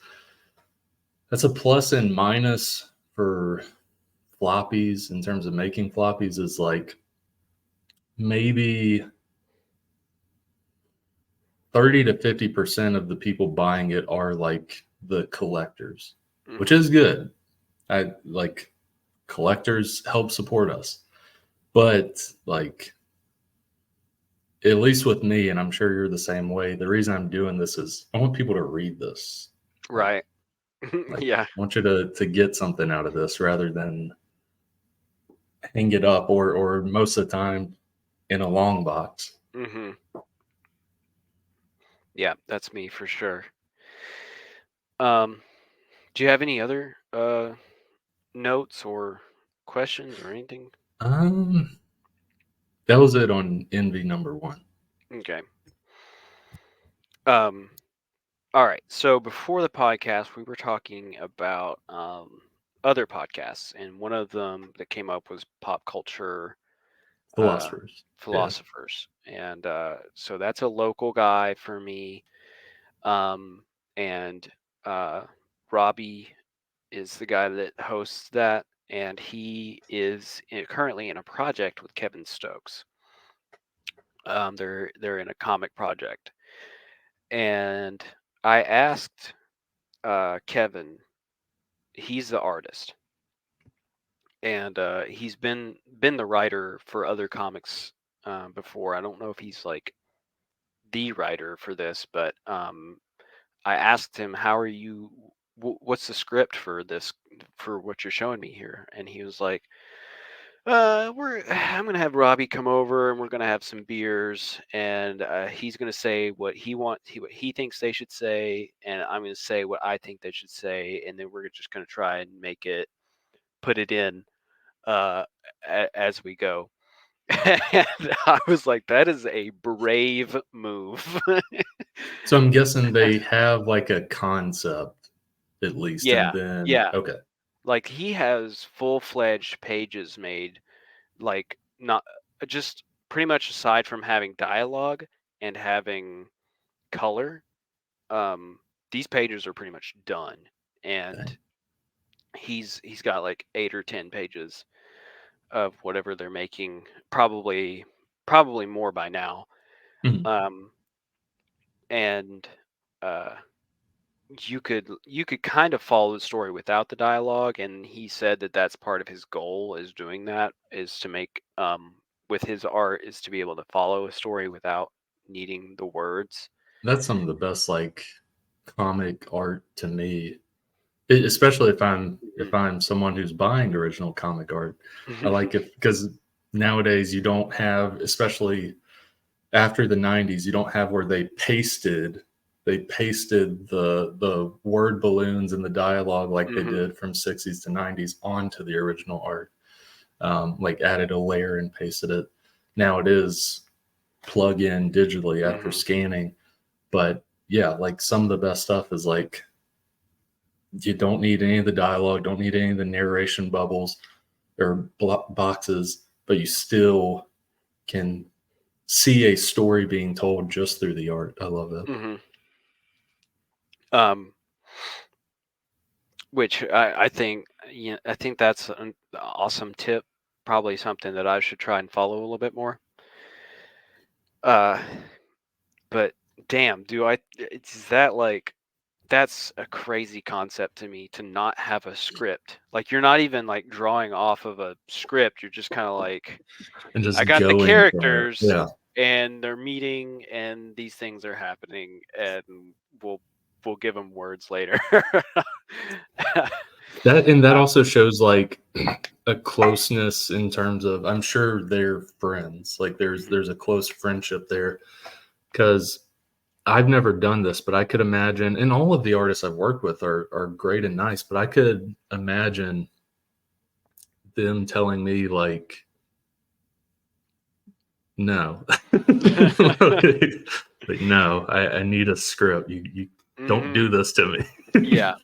that's a plus and minus for floppies in terms of making floppies is like maybe 30 to 50% of the people buying it are like the collectors, which
mhm,
is good. I like collectors help support us. But like at least with me, and I'm sure you're the same way, the reason I'm doing this is I want people to read this. Like
right,
like
yeah,
I want you to get something out of this rather than hang it up or most of the time in a long box.
mhm, yeah, that's me for sure. Um, do you have any other notes or questions or anything?
Um that was it on envy number one.
Okay. Um, all right. So before the podcast, we were talking about other podcasts, and one of them that came up was pop culture uh,
Philosophers. Yeah.
philosophers, and so that's a local guy for me. Um, and Robbie is the guy that hosts that, and he is currently in a project with Kevin Stokes. They're in a comic project, and I asked Kevin. He's the artist, and he's been the writer for other comics before. I don't know if he's like the writer for this, but I asked him, "How are you? What's the script for this? For what you're showing me here?" And he was like, I'm gonna have Robbie come over, and we're gonna have some beers, and he's gonna say what he thinks they should say, and I'm gonna say what I think they should say, and then we're just gonna try and put it in uh, as we go." And I was like, "That is a brave move."
So I'm guessing they have like a concept at least, and
Yeah,
then
yeah.
okay.
Like he has full-fledged pages made, like not just pretty much aside from having dialogue and having color, um, these pages are pretty much done. and
Okay.
he's got like 8 or 10 pages of whatever they're making, probably more by now.
Mhm.
Um, and uh, you could kind of follow the story without the dialogue, and he said that that's part of his goal, is doing that, is to make with his art, is to be able to follow a story without needing the words.
That's some of the best like comic art to me, especially if I'm someone who's buying original comic art. I like it because nowadays you don't have, especially after the 90s, you don't have where they pasted the word balloons and the dialogue like they
Hmm.
did from 60s to 90s onto the original art. Like added a layer and pasted it. Now it is plug in digitally after
Hmm.
scanning. But yeah, like some of the best stuff is like you don't need any of the dialogue, don't need any of the narration bubbles or boxes, but you still can see a story being told just through the art. I love that.
Hmm. um which I think, I think that's an awesome tip, probably something that I should try and follow a little bit more. uh but damn, do I is that like that's a crazy concept to me, to not have a script. Like, you're not even like drawing off of a script. You're just kind of like,
And
I
just
got the
going from it.
characters
Yeah.
and they're meeting and these things are happening, and we'll we'll give them words later.
That
uh,
also shows like a closeness in terms of I'm sure they're friends. Like
mhm.
there's a close friendship there because I've never done this, but I could imagine, and all of the artists I've worked with are great and nice, but I could imagine them telling me like, no, like no, I need a script. You don't
Hmm.
do this to me.
Yeah.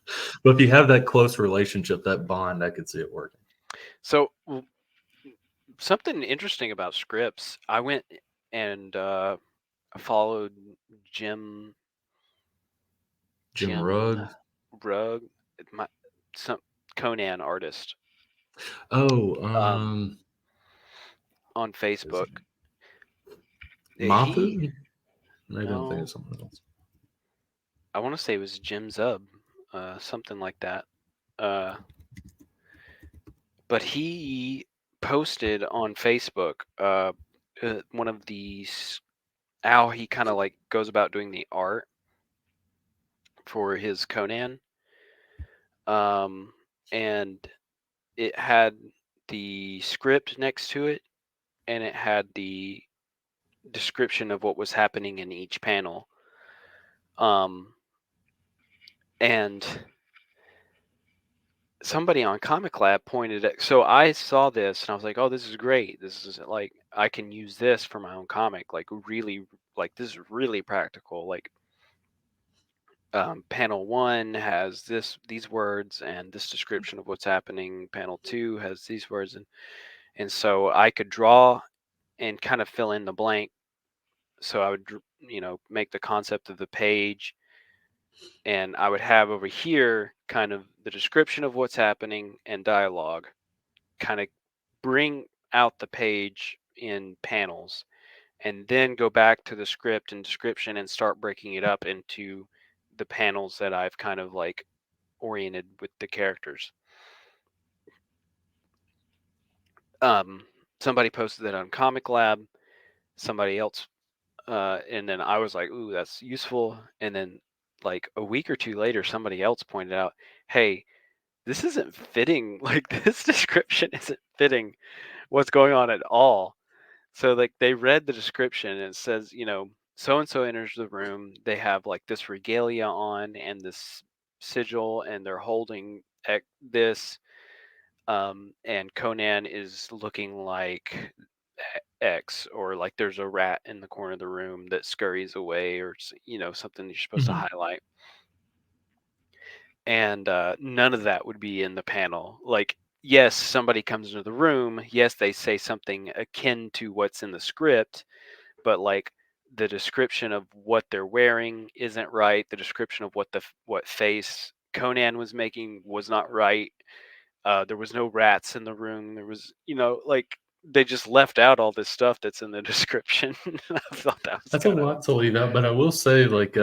But if you have that close relationship, that bond, I could see it working.
So something interesting about scripts. I went and followed Jim
Jim
Jim
Rugg.
Rugg, my some Conan artist,
Oh,
um, on
is it
Facebook. He
Mafu? Maybe I'm thinking of
No,
someone else.
I want to say it was Jim Zub, something like that. Uh, but he posted on Facebook one of these, how he kind of like goes about doing the art for his Conan, um, and it had the script next to it, and it had the description of what was happening in each panel. Um, and somebody on Comic Lab pointed at, so I saw this and I was like, oh, this is great. This is like, I can use this for my own comic. Like, really, like, this is really practical. Like, panel one has these words and this description of what's happening. Panel two has these words, and so I could draw and kind of fill in the blank. So I would, make the concept of the page, and I would have over here kind of the description of what's happening and dialogue, kind of bring out the page in panels, and then go back to the script and description and start breaking it up into the panels that I've kind of like oriented with the characters. Um, Somebody posted that on Comic Lab, somebody else, and then I was like, "Ooh, that's useful." And then, like a week or two later, somebody else pointed out, "Hey, this isn't fitting. Like, this description isn't fitting what's going on at all." So like they read the description and it says, so and so enters the room. They have like this regalia on and this sigil, and they're holding this. And Conan is looking like X, or like there's a rat in the corner of the room that scurries away, or something you're supposed to
Mhm.
highlight. And none of that would be in the panel. Like, yes, somebody comes into the room. Yes, they say something akin to what's in the script, but like the description of what they're wearing isn't right. The description of what face Conan was making was not right. There was no rats in the room. There was, like they just left out all this stuff that's in the description. I thought that was
That's a
kind of
lot to leave out, but I will say, like,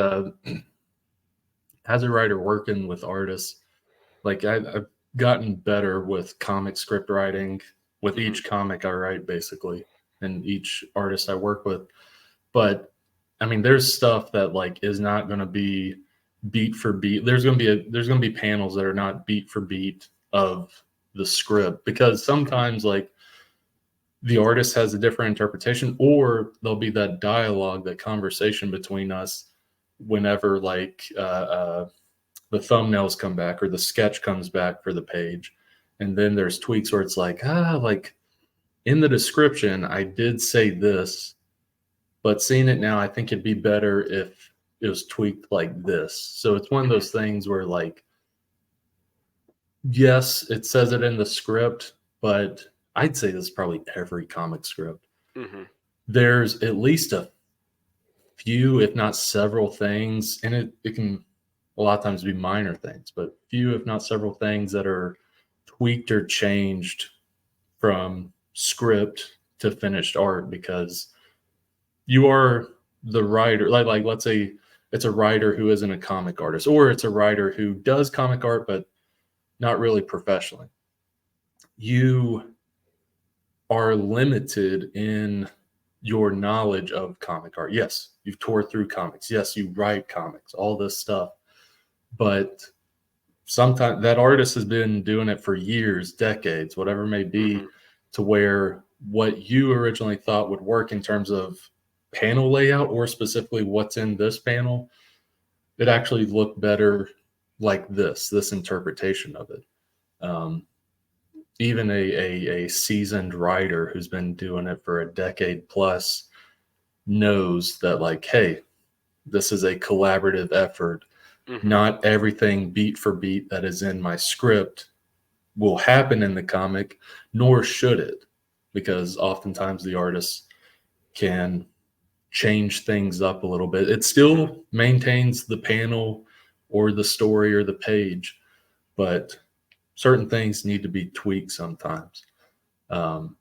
as a writer working with artists, like I've gotten better with comic script writing with
hmm
each comic I write, basically, and each artist I work with. But I mean, there's stuff that like is not going to be beat for beat. There's going to be panels that are not beat for beat of the script, because
hmm
sometimes like the artist has a different interpretation, or there'll be that dialogue, that conversation between us whenever like the thumbnails come back or the sketch comes back for the page. And then there's tweaks where it's like in the description I did say this, but seeing it now I think it'd be better if it was tweaked like this. So it's one of
hmm
those things where like, yes, it says it in the script, but I'd say this is probably every comic script.
hmm
There's at least a few, if not several things, and it can a lot of times be minor things, but few, if not several things that are tweaked or changed from script to finished art, because you are the writer. Like let's say it's a writer who isn't a comic artist, or it's a writer who does comic art but not really professionally. You are limited in your knowledge of comic art. Yes, you've tore through comics. Yes, you write comics, all this stuff. But sometimes that artist has been doing it for years, decades, whatever it may
hmm
be, to where what you originally thought would work in terms of panel layout, or specifically what's in this panel, it actually looked better like this interpretation of it. Um, Even a seasoned writer who's been doing it for a decade plus knows that, like, hey, this is a collaborative effort.
hmm
Not everything beat for beat that is in my script will happen in the comic, nor should it, because oftentimes the artist can change things up a little bit. It
hmm
still maintains the panel or the story or the page, but certain things need to be tweaked sometimes. Um,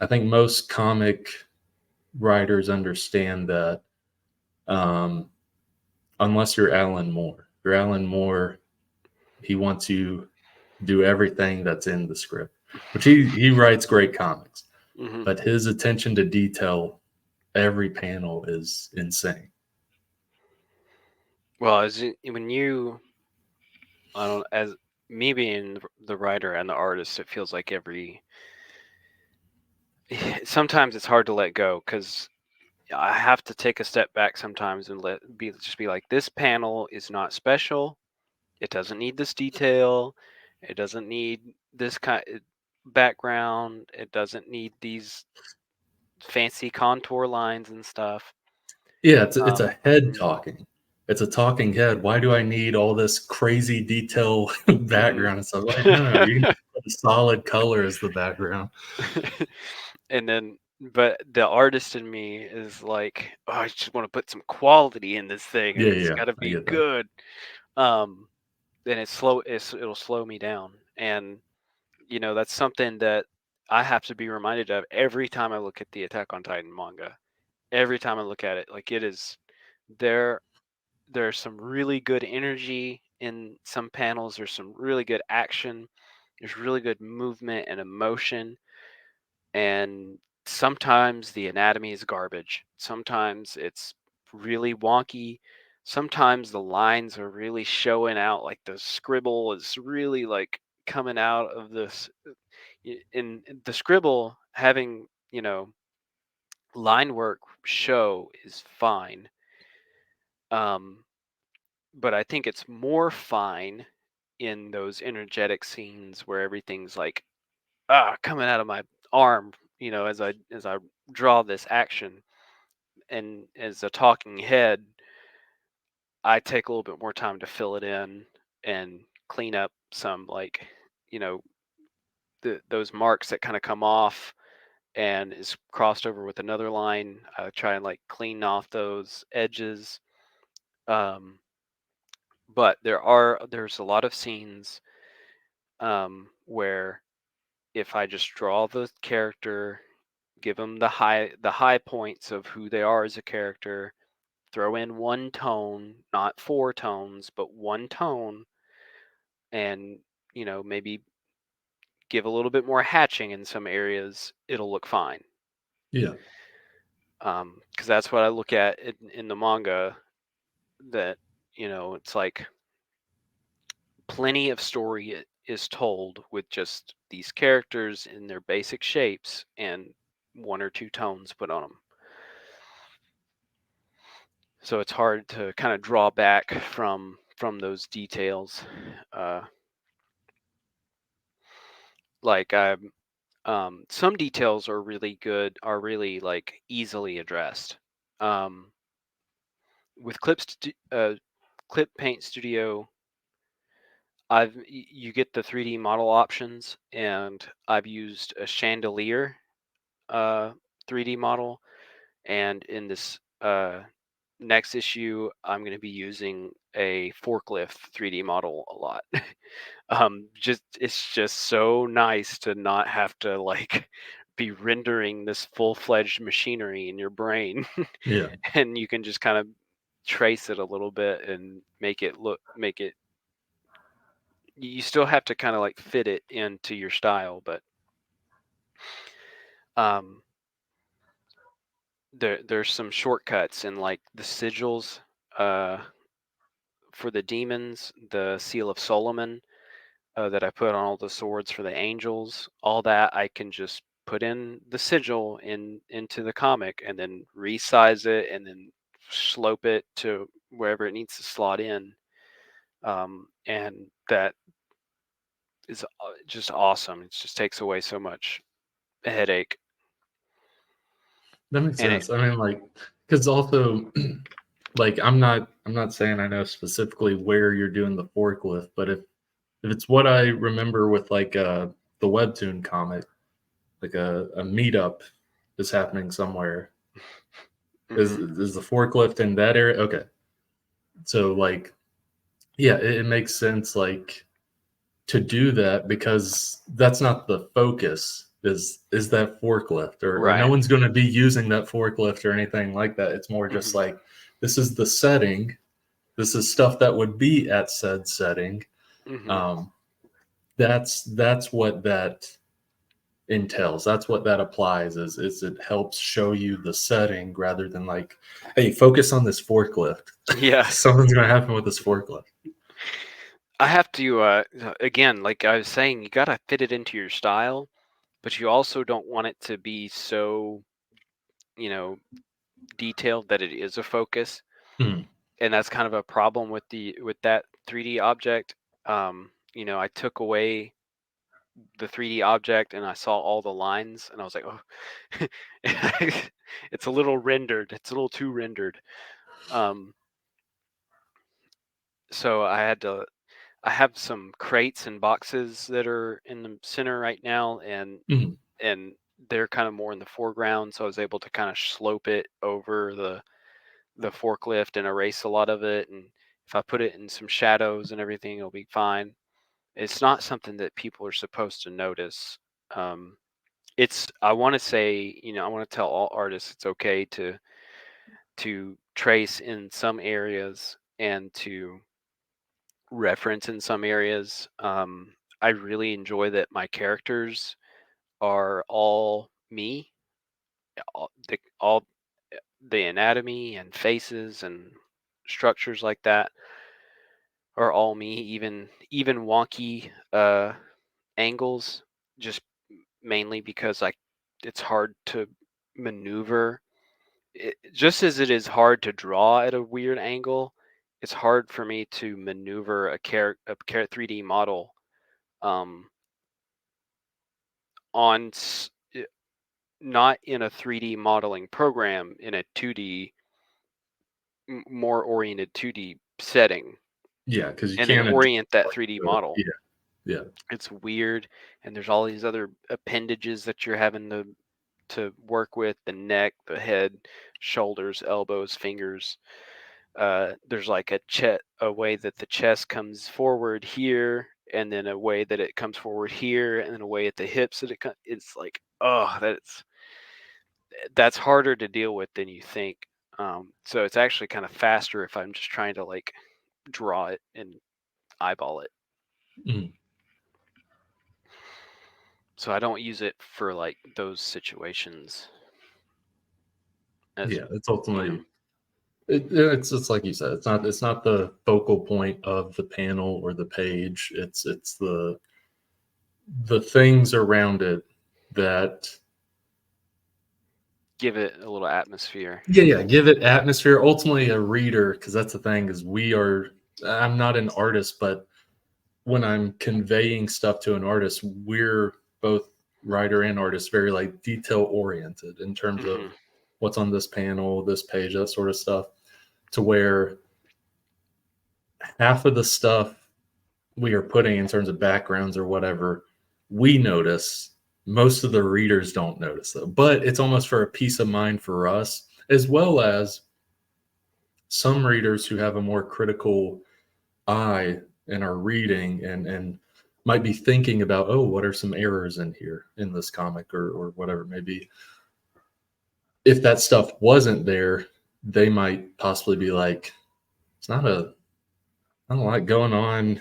I think most comic writers understand that, um, unless you're Alan Moore. If you're Alan Moore, he wants you to do everything that's in the script, which he writes great comics,
hmm
but his attention to detail every panel is insane.
Well, when I don't, as me being the writer and the artist, it feels like sometimes it's hard to let go because I have to take a step back sometimes and just be like, this panel is not special. It doesn't need this detail. It doesn't need this background. It doesn't need these fancy contour lines and stuff.
Yeah, it's a head
Mhm,
talking. It's a talking head. Why do I need all this crazy detail
mhm.
background and stuff? Like, no, you can put a solid color as the background.
And then, but the artist in me is like, oh, I just want to put some quality in this thing, and
Yeah,
it's
yeah,
got to
I
be
get that.
good. Um, then it'll slow me down, and that's something that I have to be reminded of every time I look at the Attack on Titan manga. Every time I look at it, like it is there. There's some really good energy in some panels. There's some really good action. There's really good movement and emotion, and sometimes the anatomy is garbage. Sometimes it's really wonky. Sometimes the lines are really showing out, like the scribble is really like coming out of this. In the scribble, having line work show is fine, um, but I think it's more fine in those energetic scenes where everything's like coming out of my arm, as I draw this action. And as a talking head, I take a little bit more time to fill it in and clean up some, like, you know those marks that kind of come off and is crossed over with another line. I try and like clean off those edges. um But there's a lot of scenes where if I just draw the character, give them the high points of who they are as a character, throw in one tone, not four tones, but one tone, and maybe give a little bit more hatching in some areas, it'll look fine.
Yeah.
Because that's what I look at in the manga. That it's like plenty of story is told with just these characters in their basic shapes and one or two tones put on them. So it's hard to kind of draw back from those details. Uh, like some details are really good, are really like easily addressed. Um, with Clip Paint Studio, you get the 3D model options, and I've used a chandelier 3D model, and in this next issue, I'm going to be using a forklift 3D model a lot. Just it's just so nice to not have to like be rendering this full-fledged machinery in your brain,
Yeah.
and you can just kind of trace it a little bit and make it. You still have to kind of like fit it into your style, but um, there's some shortcuts in like the sigils. Uh, for the demons, the Seal of Solomon that I put on all the swords for the angels, all that I can just put in the sigil into the comic and then resize it and then slope it to wherever it needs to slot in. And that is just awesome. It just takes away so much headache.
That makes
And it,
sense. I mean, like, because also, like, I'm not saying I know specifically where you're doing the forklift, but if it's what I remember with like the webtoon comic, like a meetup is happening somewhere. Is
mhm,
is the forklift in that area? Okay, so like, yeah, it makes sense. Like to do that because that's not the focus is that forklift or no
right.
one's going to be using that forklift or anything like that. It's more just
Hmm.
like this is the setting, this is stuff that would be at said setting.
Hmm.
um, that's what that entails, that's what that applies, is it helps show you the setting rather than like, hey, focus on this forklift.
Yeah.
Something's going to happen with this forklift.
I have to again, like I was saying, you gotta fit it into your style, but you also don't want it to be so, you know, detailed that it is a focus.
Hmm.
And that's kind of a problem with that 3D object. I took away the 3D object and I saw all the lines and I was like, oh, it's a little rendered. It's a little too rendered. Um, so I have some crates and boxes that are in the center right now,
Hmm.
and they're kind of more in the foreground. So I was able to kind of slope it over the forklift and erase a lot of it. And if I put it in some shadows and everything, it'll be fine. It's not something that people are supposed to notice. Um, I want to say, I want to tell all artists it's okay to trace in some areas and to reference in some areas. I really enjoy that my characters are all me, all the anatomy and faces and structures like that are all me. Even wonky angles, just mainly because it's hard to maneuver. Just as it is hard to draw at a weird angle, it's hard for me to maneuver a 3D model um, on not in a 3D modeling program, in a 2D, more oriented 2D setting,
Yeah, because you
and then
can't adjust
orient that
like
3D
the,
model.
yeah, yeah.
It's weird, and there's all these other appendages that you're having to work with: the neck, the head, shoulders, elbows, fingers. there's like a way that the chest comes forward here, and then a way that it comes forward here, and then a way at the hips that it's like, oh, that's harder to deal with than you think. So it's actually kind of faster if I'm just trying to like draw it and eyeball it.
Mm.
So I don't use it for like those situations as
Yeah, it's
you know.
ultimately it's like you said, it's not the focal point of the panel or the page. It's the things around it that
Give it a little atmosphere.
yeah, give it atmosphere. Ultimately, a reader, because that's the thing is I'm not an artist, but when I'm conveying stuff to an artist, we're both writer and artist, very like detail oriented in terms of
Hmm.
what's on this panel, this page, that sort of stuff, to where half of the stuff we are putting in terms of backgrounds or whatever, we notice. Most of the readers don't notice though, but it's almost for a peace of mind for us, as well as some readers who have a more critical eye and are reading and might be thinking about, oh, what are some errors in here in this comic or whatever it may be. If that stuff wasn't there, they might possibly be like, it's not a lot going on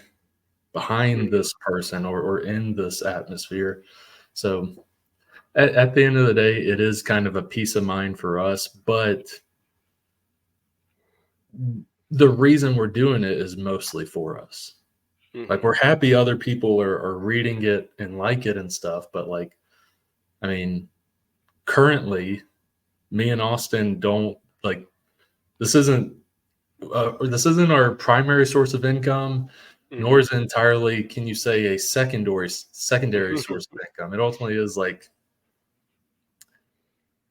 behind
Hmm.
this person or in this atmosphere. So at the end of the day, it is kind of a peace of mind for us, but the reason we're doing it is mostly for us. Like
Hmm.
we're happy other people are reading it and like it and stuff, but like, I mean, currently me and Austin don't like this isn't this isn't our primary source of income, nor
Hmm.
is it entirely, can you say, a secondary source of income. It ultimately is like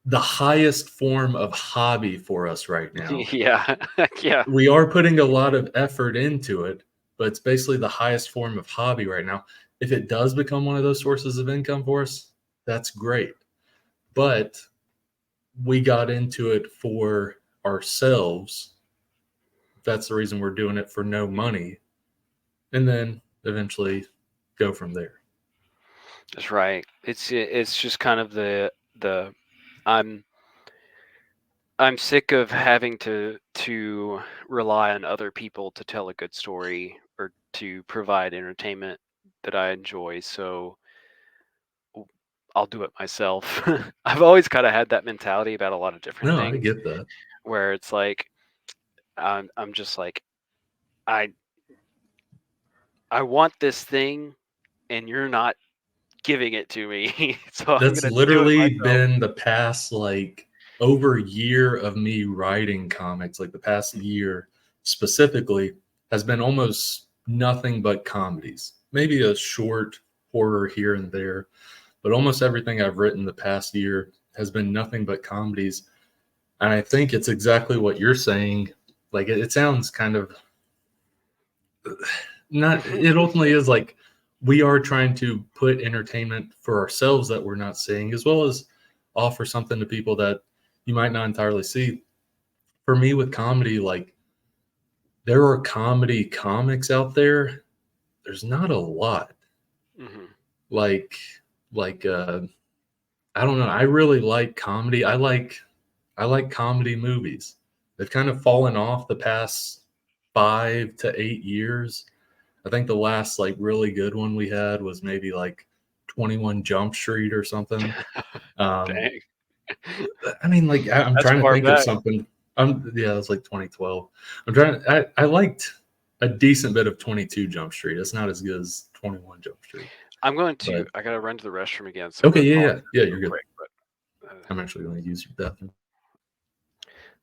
the highest form of hobby for us right now.
Yeah. Yeah.
We are putting a lot of effort into it, but it's basically the highest form of hobby right now. If it does become one of those sources of income for us, that's great. But we got into it for ourselves. That's the reason we're doing it, for no money, and then eventually go from there.
That's right. It's just kind of the I'm I'm sick of having to rely on other people to tell a good story or to provide entertainment that I enjoy. So w- I'll do it myself. I've always kind of had that mentality about a lot of different
No, I
things
get that.
where it's like I'm just like I I want this thing and you're not giving it to me. So I'm
That's
going to do it
literally
myself.
been the past like over year of me writing comics. Like the past year specifically has been almost nothing but comedies. Maybe a short horror here and there, but almost everything I've written the past year has been nothing but comedies. And I think it's exactly what you're saying. Like it sounds kind of not, it ultimately is like we are trying to put entertainment for ourselves that we're not seeing, as well as offer something to people that you might not entirely see. For me with comedy, like there are comedy comics out there. There's not a lot.
Hmm.
Like like I don't know. I really like comedy. I like comedy movies. They've kind of fallen off the past 5 to 8 years. I think the last like really good one we had was maybe like 21 Jump Street or something. Um,
Dang.
I mean, like I'm
That's
trying to
far
think of
back.
something. Yeah, it was like 2012. I'm trying. I liked a decent bit of 22 Jump Street. It's not as good as 21 Jump Street, but
I gotta run to the restroom again, so I'm
okay,
gonna
yeah,
pause
yeah, yeah.
real
You're good.
quick. But
I'm actually going to use your bathroom.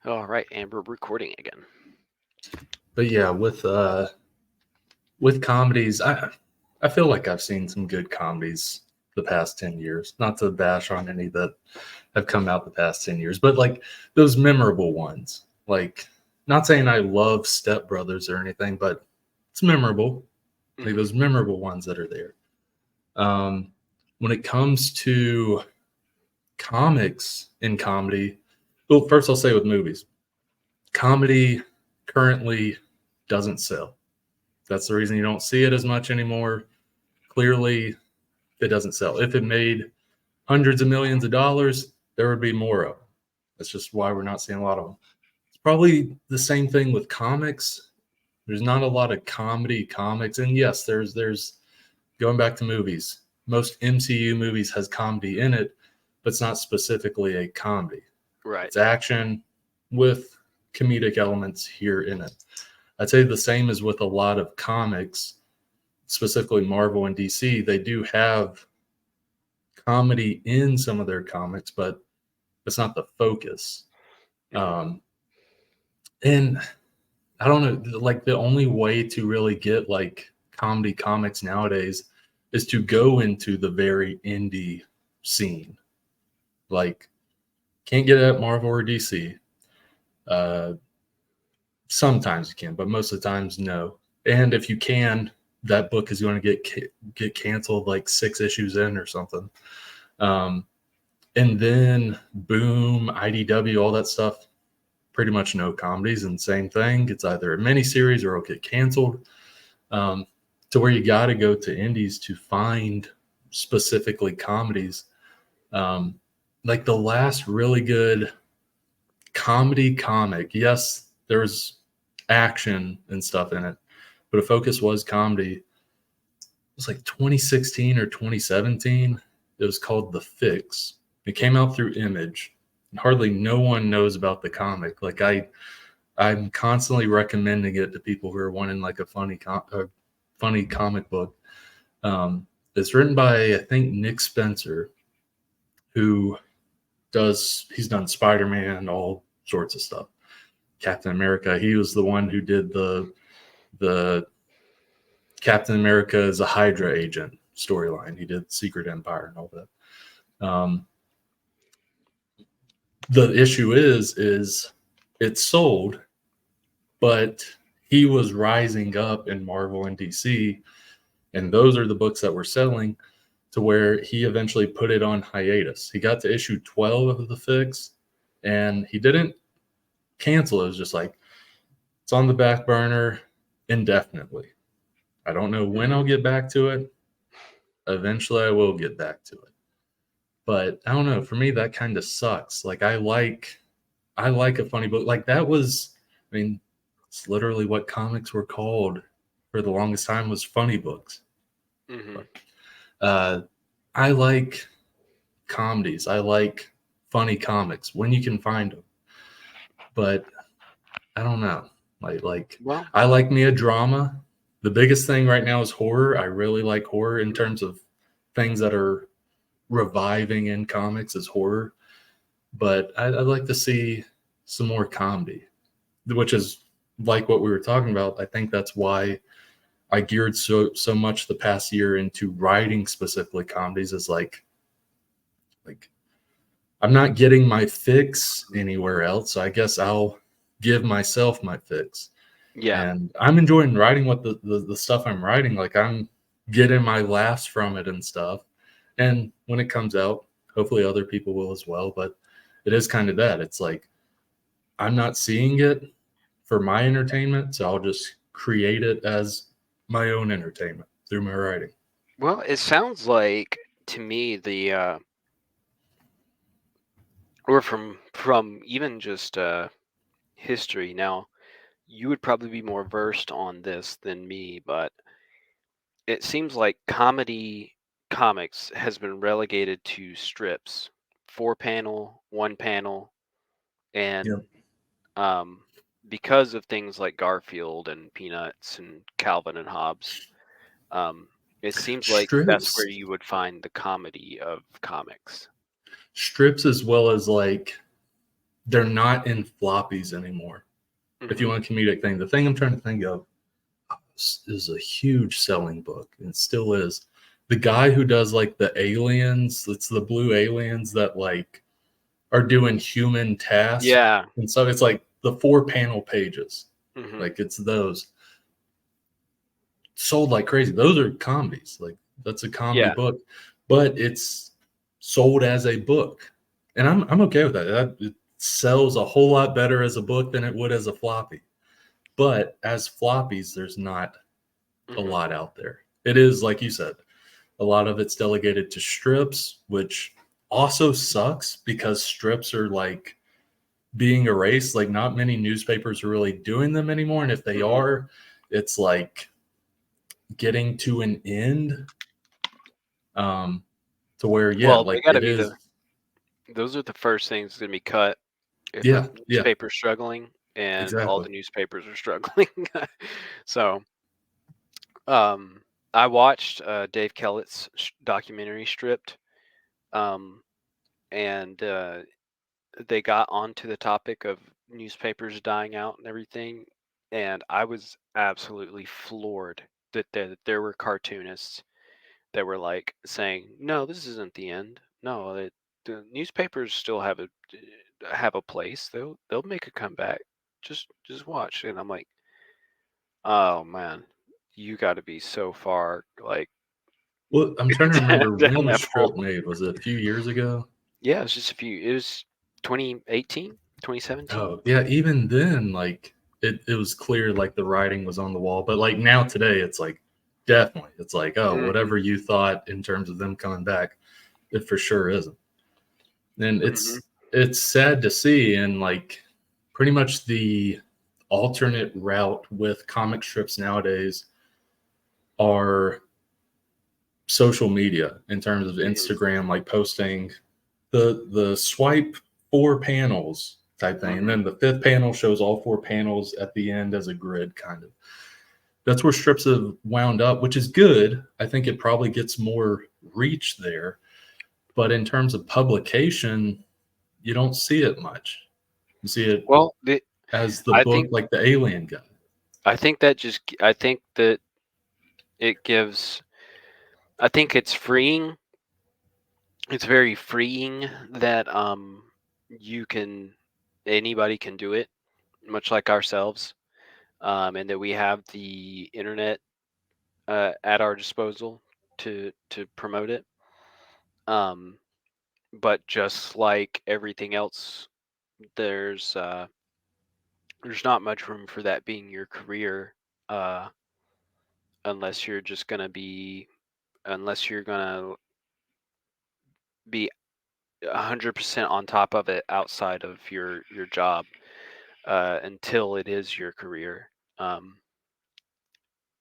all right, and we're recording again.
But yeah, with comedies, I feel like I've seen some good comedies the past 10 years. Not to bash on any that have come out the past 10 years, but like those memorable ones. Like, not saying I love Step Brothers or anything, but it's memorable. Like
Hmm.
those memorable ones that are there. Um, when it comes to comics and comedy, well, first I'll say with movies, comedy currently doesn't sell. That's the reason you don't see it as much anymore. Clearly, it doesn't sell. If it made hundreds of millions of dollars, there would be more of them. That's just why we're not seeing a lot of them. It's probably the same thing with comics. There's not a lot of comedy comics, and yes, there's going back to movies. Most MCU movies has comedy in it, but it's not specifically a comedy.
Right.
It's action with comedic elements here in it. I'd say the same as with a lot of comics, specifically Marvel and DC. They do have comedy in some of their comics, but it's not the focus.
Mhm.
And I don't know, like the only way to really get like comedy comics nowadays is to go into the very indie scene. Like, can't get it at Marvel or DC. Uh, Sometimes you can, but most of the times, no. And if you can, that book is going to get canceled like 6 issues in or something. Um, and then Boom, IDW, all that stuff, pretty much no comedies. And same thing, it's either a miniseries or it'll get canceled. Um, to where you got to go to indies to find specifically comedies. Um, like the last really good comedy comic, yes, there was action and stuff in it, but a focus was comedy. It was like 2016 or 2017. It was called The Fix. It came out through Image. Hardly no one knows about the comic. Like I'm constantly recommending it to people who are wanting like a funny comic book. It's written by I think Nick Spencer, who he's done Spider-Man, all sorts of stuff. Captain America. He was the one who did the Captain America is a Hydra agent storyline. He did Secret Empire and all that. The issue is it's sold, but he was rising up in Marvel and DC, and those are the books that were selling to where he eventually put it on hiatus. He got to issue 12 of The Fix, and he didn't cancel it. It was just like, it's on the back burner indefinitely. I don't know when I'll get back to it. Eventually, I will get back to it. But I don't know. For me, that kind of sucks. Like I like a funny book. Like that was, I mean, it's literally what comics were called for the longest time was funny books.
Mhm.
But, I like comedies. I like funny comics when you can find them. But I don't know. Like
Well,
I like me a drama. The biggest thing right now is horror. I really like horror in terms of things that are reviving in comics is horror. But I'd like to see some more comedy, which is like what we were talking about. I think that's why I geared so much the past year into writing specifically comedies. Is like I'm not getting my fix anywhere else, so I guess I'll give myself my fix.
yeah.
And I'm enjoying writing what the stuff I'm writing. Like I'm getting my laughs from it and stuff. And when it comes out, hopefully other people will as well. But it is kind of that. It's like I'm not seeing it for my entertainment, so I'll just create it as my own entertainment through my writing.
Well, it sounds like to me or from even just history. Now, you would probably be more versed on this than me, but it seems like comedy comics has been relegated to strips, 4 panel, 1 panel, and
Yep.
um, because of things like Garfield and Peanuts and Calvin and Hobbes, um, it seems like that's where
Strips,
you would find the comedy of comics.
strips as well as like they're not in floppies anymore. If you
Hmm.
want a comedic thing, the thing I'm trying to think of is a huge selling book, and it still is. The guy who does like the aliens, it's the blue aliens that like are doing human tasks
Yeah.
and stuff. It's like the 4 panel pages.
Hmm.
Like it's those sold like crazy. Those are comedies. Like that's a comedy
Yeah.
book, but it's sold as a book, and I'm okay with that. It sells a whole lot better as a book than it would as a floppy. but as floppies, there's not a
Hmm.
lot out there. It is, like you said, a lot of it's delegated to strips, which also sucks because strips are like being erased. Like, not many newspapers are really doing them anymore. And if they
Hmm.
are, it's like getting to an end, um, to where, yeah,
Well, they
like
got to
it
be
is.
those are the first things going to be cut if a
Yeah, yeah,
newspaper's struggling, and all
exactly.
the newspapers are struggling. So, um, I watched Dave Kellett's documentary Stripped, um, and they got onto the topic of newspapers dying out and everything, and I was absolutely floored that there were cartoonists that were like saying, "No, this isn't the end. No, the newspapers still have a place. They'll make a comeback. Just watch." And I'm like, "Oh man, you got to be so far like
Well, I'm trying to remember
down
when was
that hole."
Strip made. Was it a few years ago?
Yeah, it was just a few. It was 2018, 2017.
Oh, yeah, even then, like it was clear like the writing was on the wall. But like now today, it's like definitely, it's like, oh,
Mm-hmm.
whatever you thought in terms of them coming back, it for sure isn't. And
Mm-hmm.
it's sad to see, and like pretty much the alternate route with comic strips nowadays are social media in terms of
Mm-hmm.
Instagram, like posting the swipe four panels type thing, and
Mm-hmm.
then the fifth panel shows all four panels at the end as a grid, kind of. That's where strips have wound up, which is good. I think it probably gets more reach there, but in terms of publication, you don't see it much. You see it
Well,
as the
I
book,
think
like the Alien guy.
I think that it gives. I think it's freeing. It's very freeing that you can anybody can do it, much like ourselves, and that we have the internet at our disposal to promote it. Um, but just like everything else, there's uh, there's not much room for that being your career, uh, unless you're just gonna be unless you're gonna be 100% on top of it outside of your job, until it is your career. Um,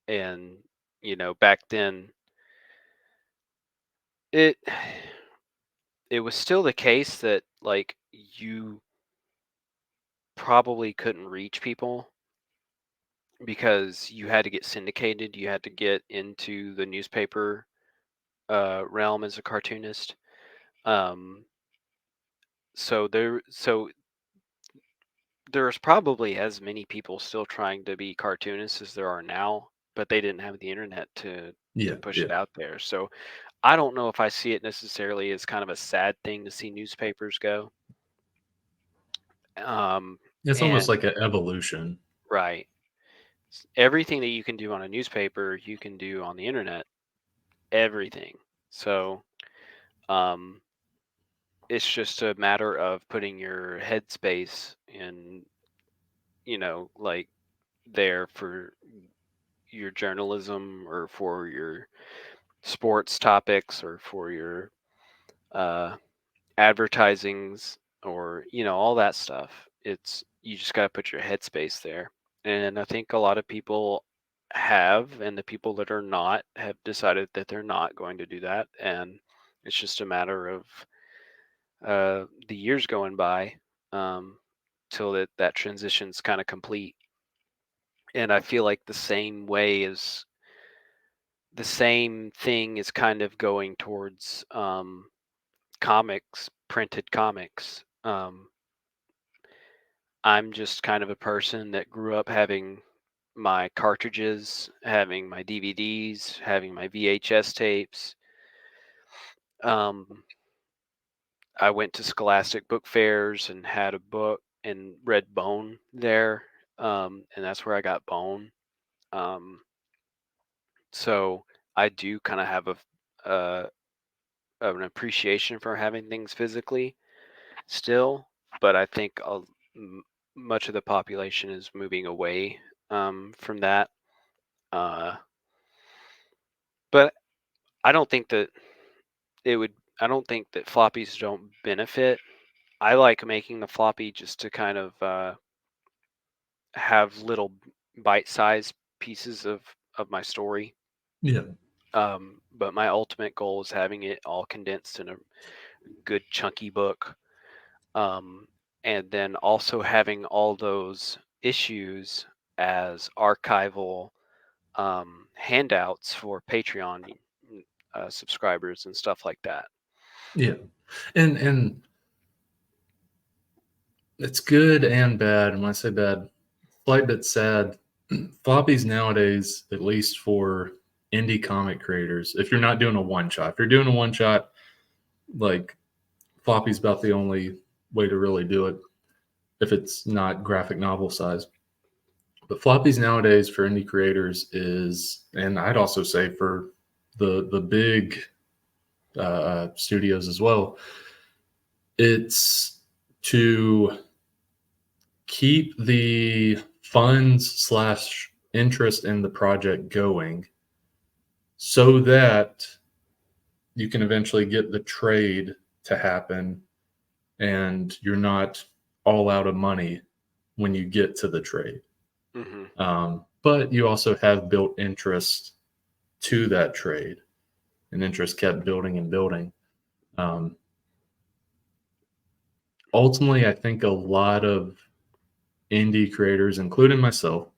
and back then, it it was still the case that like you probably couldn't reach people because you had to get syndicated. You had to get into the newspaper realm as a cartoonist. Um, so there's probably as many people still trying to be cartoonists as there are now, but they didn't have the internet to
Yeah,
push
yeah.
it out there. So I don't know if I see it necessarily as kind of a sad thing to see newspapers go.
It's almost
And
like an evolution.
right, everything that you can do on a newspaper, you can do on the internet. Everything. So um, it's just a matter of putting your headspace in, like there for your journalism or for your sports topics or for your uh, advertisings or all that stuff. It's you just got to put your headspace there, and I think a lot of people have, and the people that are not have decided that they're not going to do that, and it's just a matter of the years going by, um, till that transition's kind of complete. And I feel like the same thing is kind of going towards comics, printed comics. I'm just kind of a person that grew up having my cartridges, having my DVDs, having my VHS tapes. Um, I went to Scholastic book fairs and had a book and read Bone there, and that's where I got Bone. Um, so I do kind of have uh, an appreciation for having things physically still, but I think much of the population is moving away. from that. Uh, but I don't think that it would. I don't think that floppies don't benefit. I like making the floppy just to kind of have little bite-sized pieces of my story.
Yeah.
But my ultimate goal is having it all condensed in a good chunky book. Um, and then also having all those issues as archival handouts for Patreon subscribers and stuff like that.
Yeah. And it's good and bad. And when I say bad, slight bit sad. Floppies nowadays, at least for indie comic creators, if you're not doing a one shot, if you're doing a one shot, like floppy's about the only way to really do it if it's not graphic novel size. But floppies nowadays for indie creators is, and I'd also say for the big studios as well, it's to keep the funds slash interest in the project going so that you can eventually get the trade to happen and you're not all out of money when you get to the trade.
Hmm.
But you also have built interest to that trade, and interest kept building and building. Um, Ultimately, I think a lot of indie creators, including myself,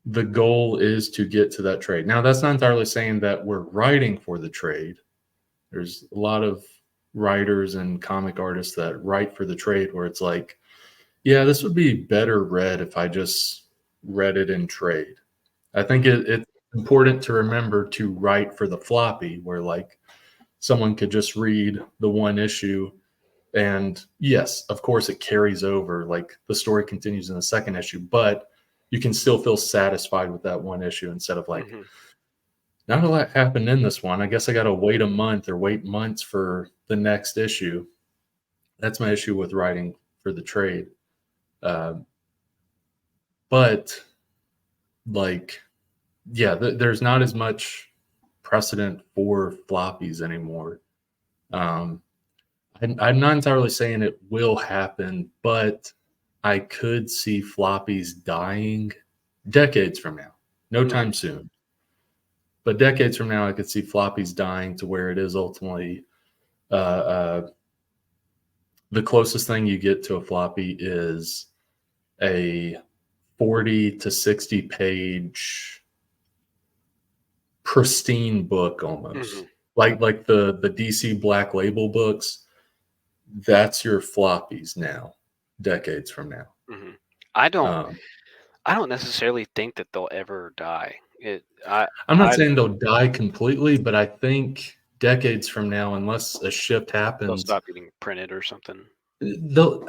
the goal is to get to that trade. Now, that's not entirely saying that we're writing for the trade. There's a lot of writers and comic artists that write for the trade where it's like, yeah, this would be better read if I just read it in trade. I think
Hmm.
it's important to remember to write for the floppy where like someone could just read the one issue and yes, of course it carries over, like the story continues in the second issue, but you can still feel satisfied with that one issue instead of like,
Hmm.
not a lot happened in this one. I guess I got to wait a month or wait months for the next issue. That's my issue with writing for the trade. Uh, but like, yeah, there's not as much precedent for floppies anymore. Um, I'm not entirely saying it will happen, but I could see floppies dying decades from now. No
Hmm.
time soon. But decades from now, I could see floppies dying to where it is ultimately the closest thing you get to a floppy is a 40 to 60 page pristine book
Hmm.
almost. Like the DC Black Label books, that's your floppies now, decades from now.
Hmm. I don't.
Um,
I don't necessarily think that they'll ever die. It. I.
I'm not
I.
saying they'll die completely, but I think decades from now, unless a shift
They'll
happens,
stop getting printed or something.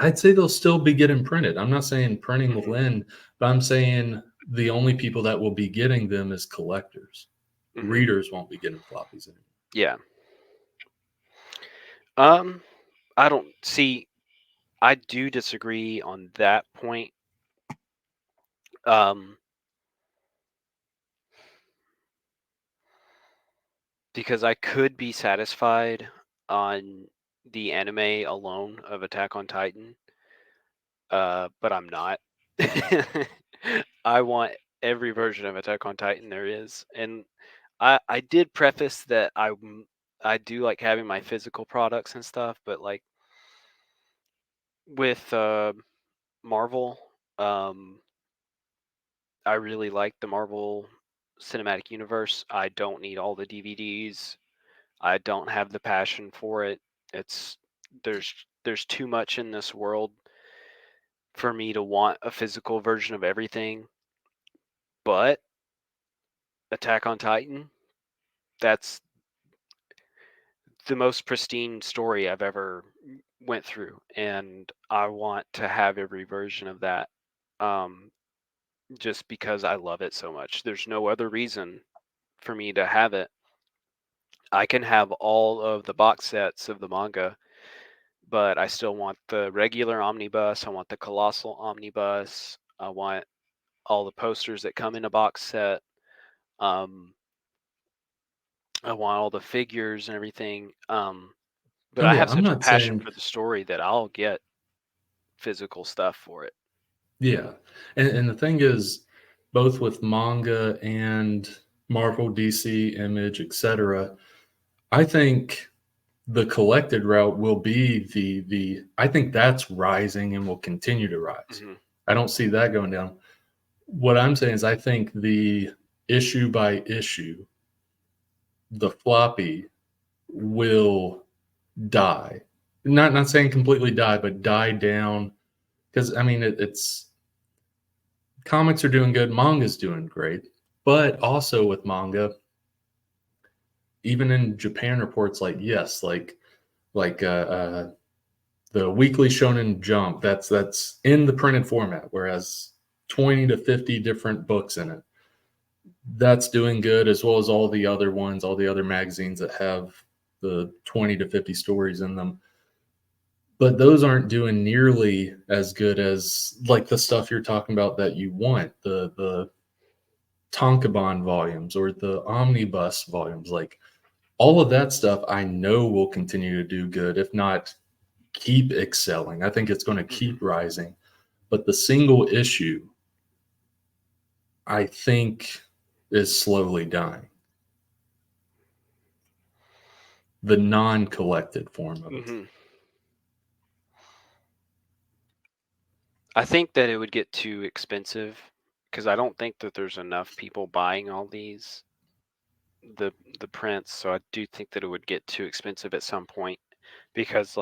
I'd say they'll still be getting printed. I'm not saying printing will
Hmm.
end, but I'm saying the only people that will be getting them is collectors.
Hmm.
Readers won't be getting floppies anymore.
Yeah. Um. I don't see. I do disagree on that point. Um. Because I could be satisfied on the anime alone of Attack on Titan, but I'm not. I want every version of Attack on Titan there is, and I did preface that I do like having my physical products and stuff, but like with Marvel, um, I really like the Marvel Cinematic Universe. I don't need all the DVDs. I don't have the passion for it. It's there's too much in this world for me to want a physical version of everything. But Attack on Titan, that's the most pristine story I've ever went through, and I want to have every version of that. Um, just because I love it so much. There's no other reason for me to have it. I can have all of the box sets of the manga, but I still want the regular omnibus. I want the colossal omnibus. I want all the posters that come in a box set. Um, I want all the figures and everything. But
Oh
I
yeah,
have
I'm
such a
not
passion
saying
for the story that I'll get physical stuff for it.
yeah. And the thing is, both with manga and Marvel, DC, Image, etc., I think the collected route will be the I think that's rising and will continue to rise.
Hmm.
I don't see that going down. What I'm saying is I think the issue by issue, the floppy will die. Not saying completely die, but die down. Because I mean it's comics are doing good, manga's doing great. But also with manga, even in Japan reports like yes, like the weekly Shonen Jump, that's in the printed format, whereas 20 to 50 different books in it. That's doing good, as well as all the other ones, all the other magazines that have the 20 to 50 stories in them. But those aren't doing nearly as good as like the stuff you're talking about that you want, the Tonkabon volumes or the omnibus volumes. Like all of that stuff I know will continue to do good, if not keep excelling. I think it's going to
Hmm.
keep rising. But the single issue, I think, is slowly dying. The non collected form of it.
Hmm. I think that it would get too expensive because I don't think that there's enough people buying all the the prints. So I do think that it would get too expensive at some point because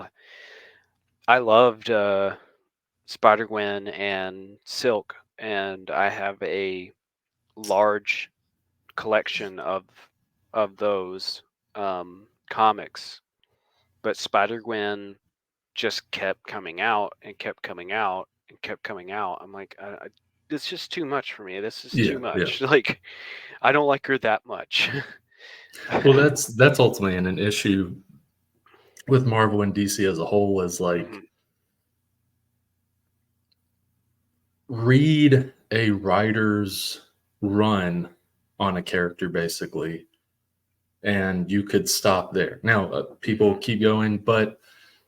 I loved Spider Gwen and Silk, and I have a large collection of those comics. But Spider Gwen just kept coming out and kept coming out and kept coming out. I'm like, it's just too much for me. This is too
Yeah, yeah.
much. Like, I don't like her that much.
Well, that's ultimately an issue with Marvel and DC as a whole is
Hmm.
like read a writer's run on a character basically, and you could stop there. Now, people
Hmm.
keep going, but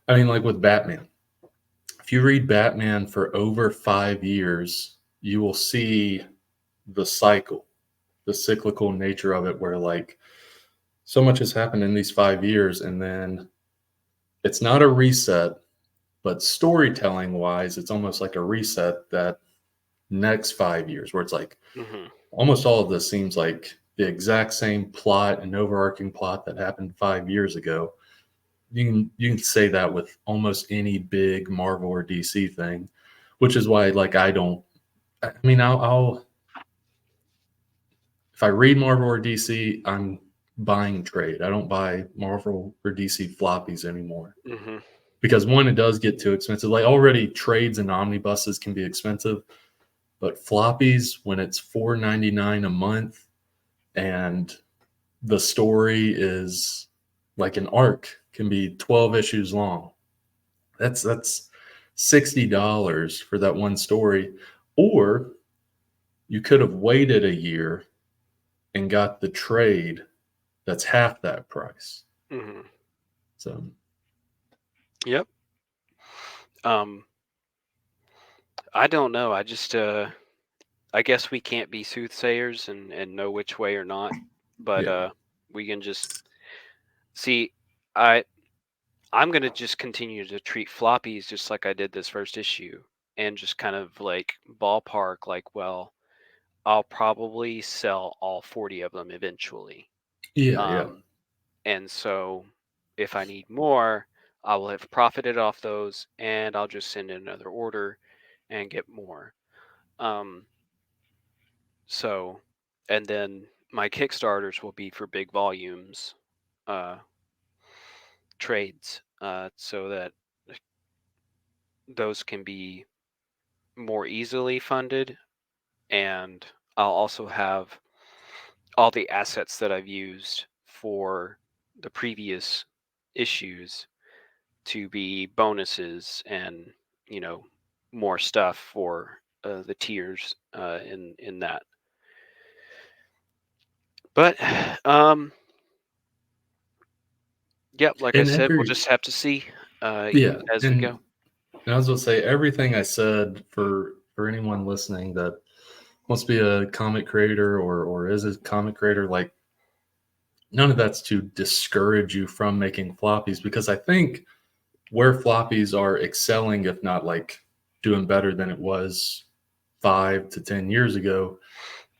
I mean, like with Batman, if you read Batman for over 5 years, you will see the cycle, the cyclical nature of it, where like so much has happened in these 5 years, and then it's not a reset, but storytelling wise, it's almost like a reset that next 5 years, where it's like
Hmm.
almost all of this seems like the exact same plot and overarching plot that happened 5 years ago. You can say that with almost any big Marvel or DC thing, which is why like I don't. I mean, I'll if I read Marvel or DC, I'm buying trade. I don't buy Marvel or DC floppies anymore
Hmm.
because one, it does get too expensive. Like already trades and omnibuses can be expensive, but floppies when it's $4.99 a month and the story is like an arc can be 12 issues long. That's $60 for that one story. Or you could have waited a year and got the trade that's half that price.
Hmm.
So
Yep. Um, I don't know. I just I guess we can't be soothsayers and know which way or not, but
yeah.
we can just see. I I'm gonna just continue to treat floppies just like I did this first issue, and just kind of like ballpark, like, well, I'll probably sell all 40 of them eventually.
Yeah, yeah.
Um, and so if I need more, I will have profited off those, and I'll just send in another order and get more. Um, so, and then my Kickstarters will be for big volumes, uh, trades, so that those can be more easily funded, and I'll also have all the assets that I've used for the previous issues to be bonuses and, you know, more stuff for the tiers in that. But um, yep, like I
And
said, we'll
every
just have to see
yeah,
as we go.
and I was gonna say everything I said for anyone listening that wants to be a comic creator or is a comic creator, like none of that's to discourage you from making floppies because I think where floppies are excelling, if not like doing better than it was 5 to 10 years ago,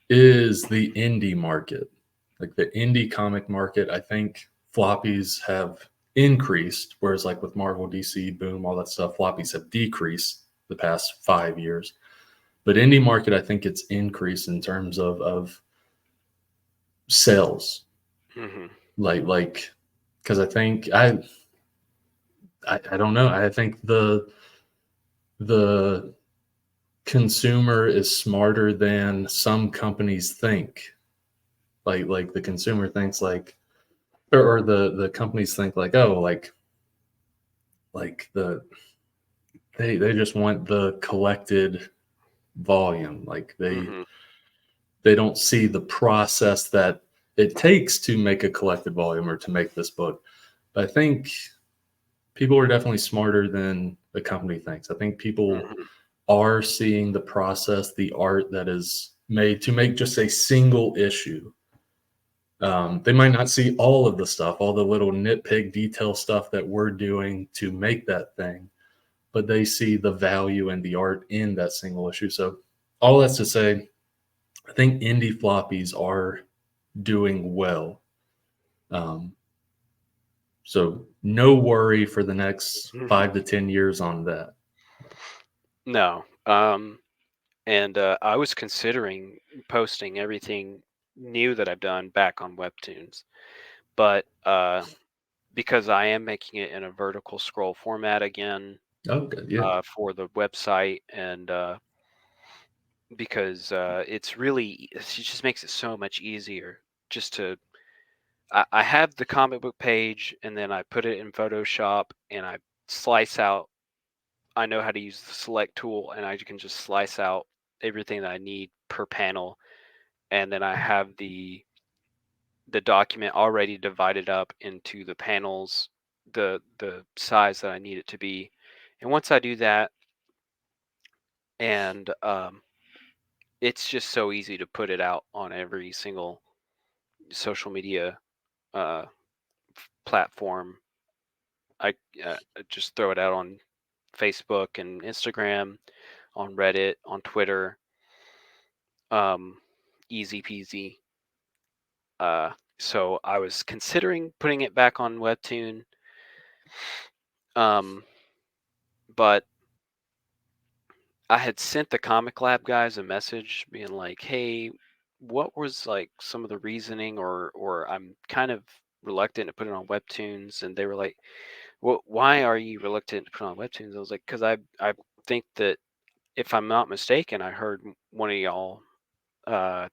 is the indie market. Like the indie comic market, I think floppies have increased, whereas like with Marvel, DC, Boom, all that stuff, floppies have decreased the past 5 years. But indie market, I think it's increased in terms of sales.
Hmm.
Like because I think I don't know. I think the consumer is smarter than some companies think. Like the consumer thinks like or the companies think like, oh, like they just want the collected volume. Like
Hmm.
they don't see the process that it takes to make a collected volume or to make this book. But I think people are definitely smarter than the company thinks. I think people
Hmm.
are seeing the process, the art that is made to make just a single issue. They might not see all of the stuff, all the little nitpick detail stuff that we're doing to make that thing, but they see the value and the art in that single issue. So, all that's to say, I think indie floppies are doing well. Um, so, no worry for the next
Hmm.
5 to 10 years on that.
No. And I was considering posting everything new that I've done back on Webtoons, but because I am making it in a vertical scroll format again
Okay, yeah.
for the website, and because it just makes it so much easier just to. I have the comic book page, and then I put it in Photoshop, and I slice out. I know how to use the select tool, and I can just slice out everything that I need per panel, and then I have the document already divided up into the panels, the size that I need it to be. And once I do that, and it's just so easy to put it out on every single social media uh, platform. I just throw it out on Facebook and Instagram, on Reddit, on Twitter. Um, Easy peasy. Uh, so I was considering putting it back on Webtoon, um, but I had sent the Comic Lab guys a message being like, "Hey, what was like some of the reasoning, or I'm kind of reluctant to put it on Webtoons?" And they were like, "Well, why are you reluctant to put it on Webtoons?" I was like, "Because I think that if I'm not mistaken, I heard one of y'all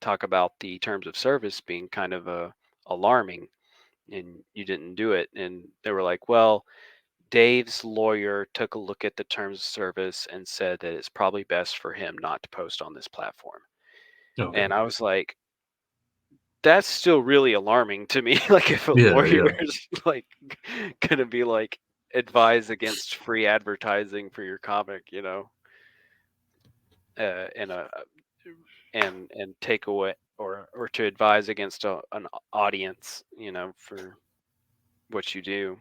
talk about the terms of service being kind of alarming, and you didn't do it." And they were like, "Well, Dave's lawyer took a look at the terms of service and said that it's probably best for him not to post on this platform."
Okay.
And I was like, that's still really alarming to me. Like, if a
Yeah,
lawyer
yeah.
is like gonna be like advise against free advertising for your comic, and and take away or to advise against an audience, for what you do.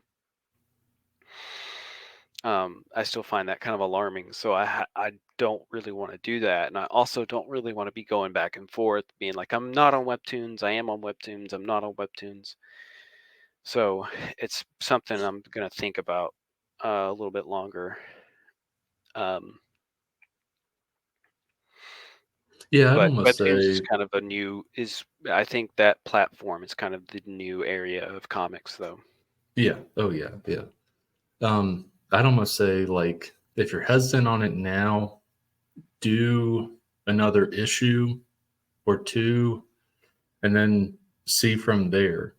I still find that kind of alarming. So I don't really want to do that, and I also don't really want to be going back and forth, being like, I'm not on Webtoons, I am on Webtoons, I'm not on Webtoons. So it's something I'm gonna think about a little bit longer. Um,
Yeah, I'd
but
almost
Webtoons is
say,
kind of a new is I think that platform is kind of the new area of comics, though.
yeah. Oh, yeah, yeah. I'd almost say like if you're hesitant on it now, do another issue or two, and then see from there.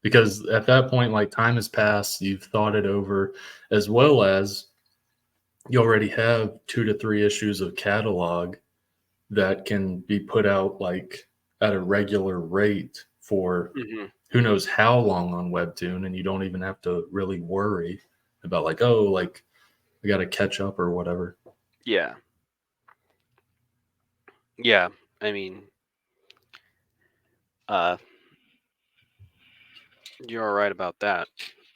Because at that point, like time has passed, you've thought it over, as well as you already have 2 to 3 issues of catalog. that can be put out like at a regular rate for
Hmm.
who knows how long on Webtoon, and you don't even have to really worry about like, oh, like we got to catch up or whatever.
Yeah. Yeah. I mean, uh, you're all right about that.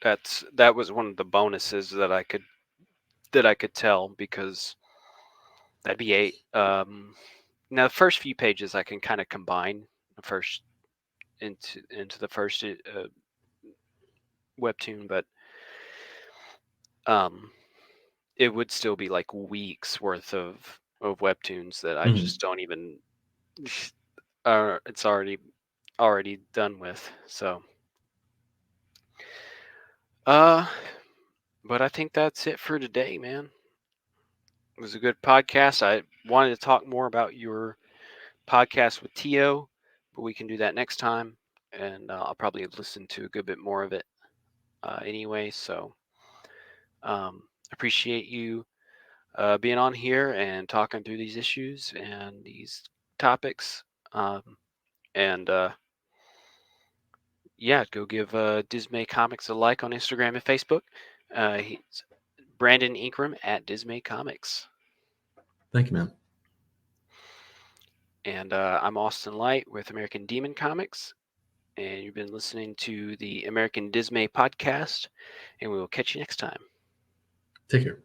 That was one of the bonuses that I could tell because that'd be eight. Now the first few pages I can kind of combine the first into the first webtoon, but um, it would still be like weeks worth of webtoons that I
Mhm.
just don't even. It's already done with. So, uh, but I think that's it for today, man. It was a good podcast. I wanted to talk more about your podcast with Tio, but we can do that next time. And I'll probably listen to a good bit more of it anyway. So appreciate you being on here and talking through these issues and these topics. Um, and yeah, go give Dismay Comics a like on Instagram and Facebook. He's Brandon Ingram at Dismay Comics.
Thank you, man.
And I'm Austin Light with American Demon Comics. And you've been listening to the American Dismay podcast. And we will catch you next time.
Take care.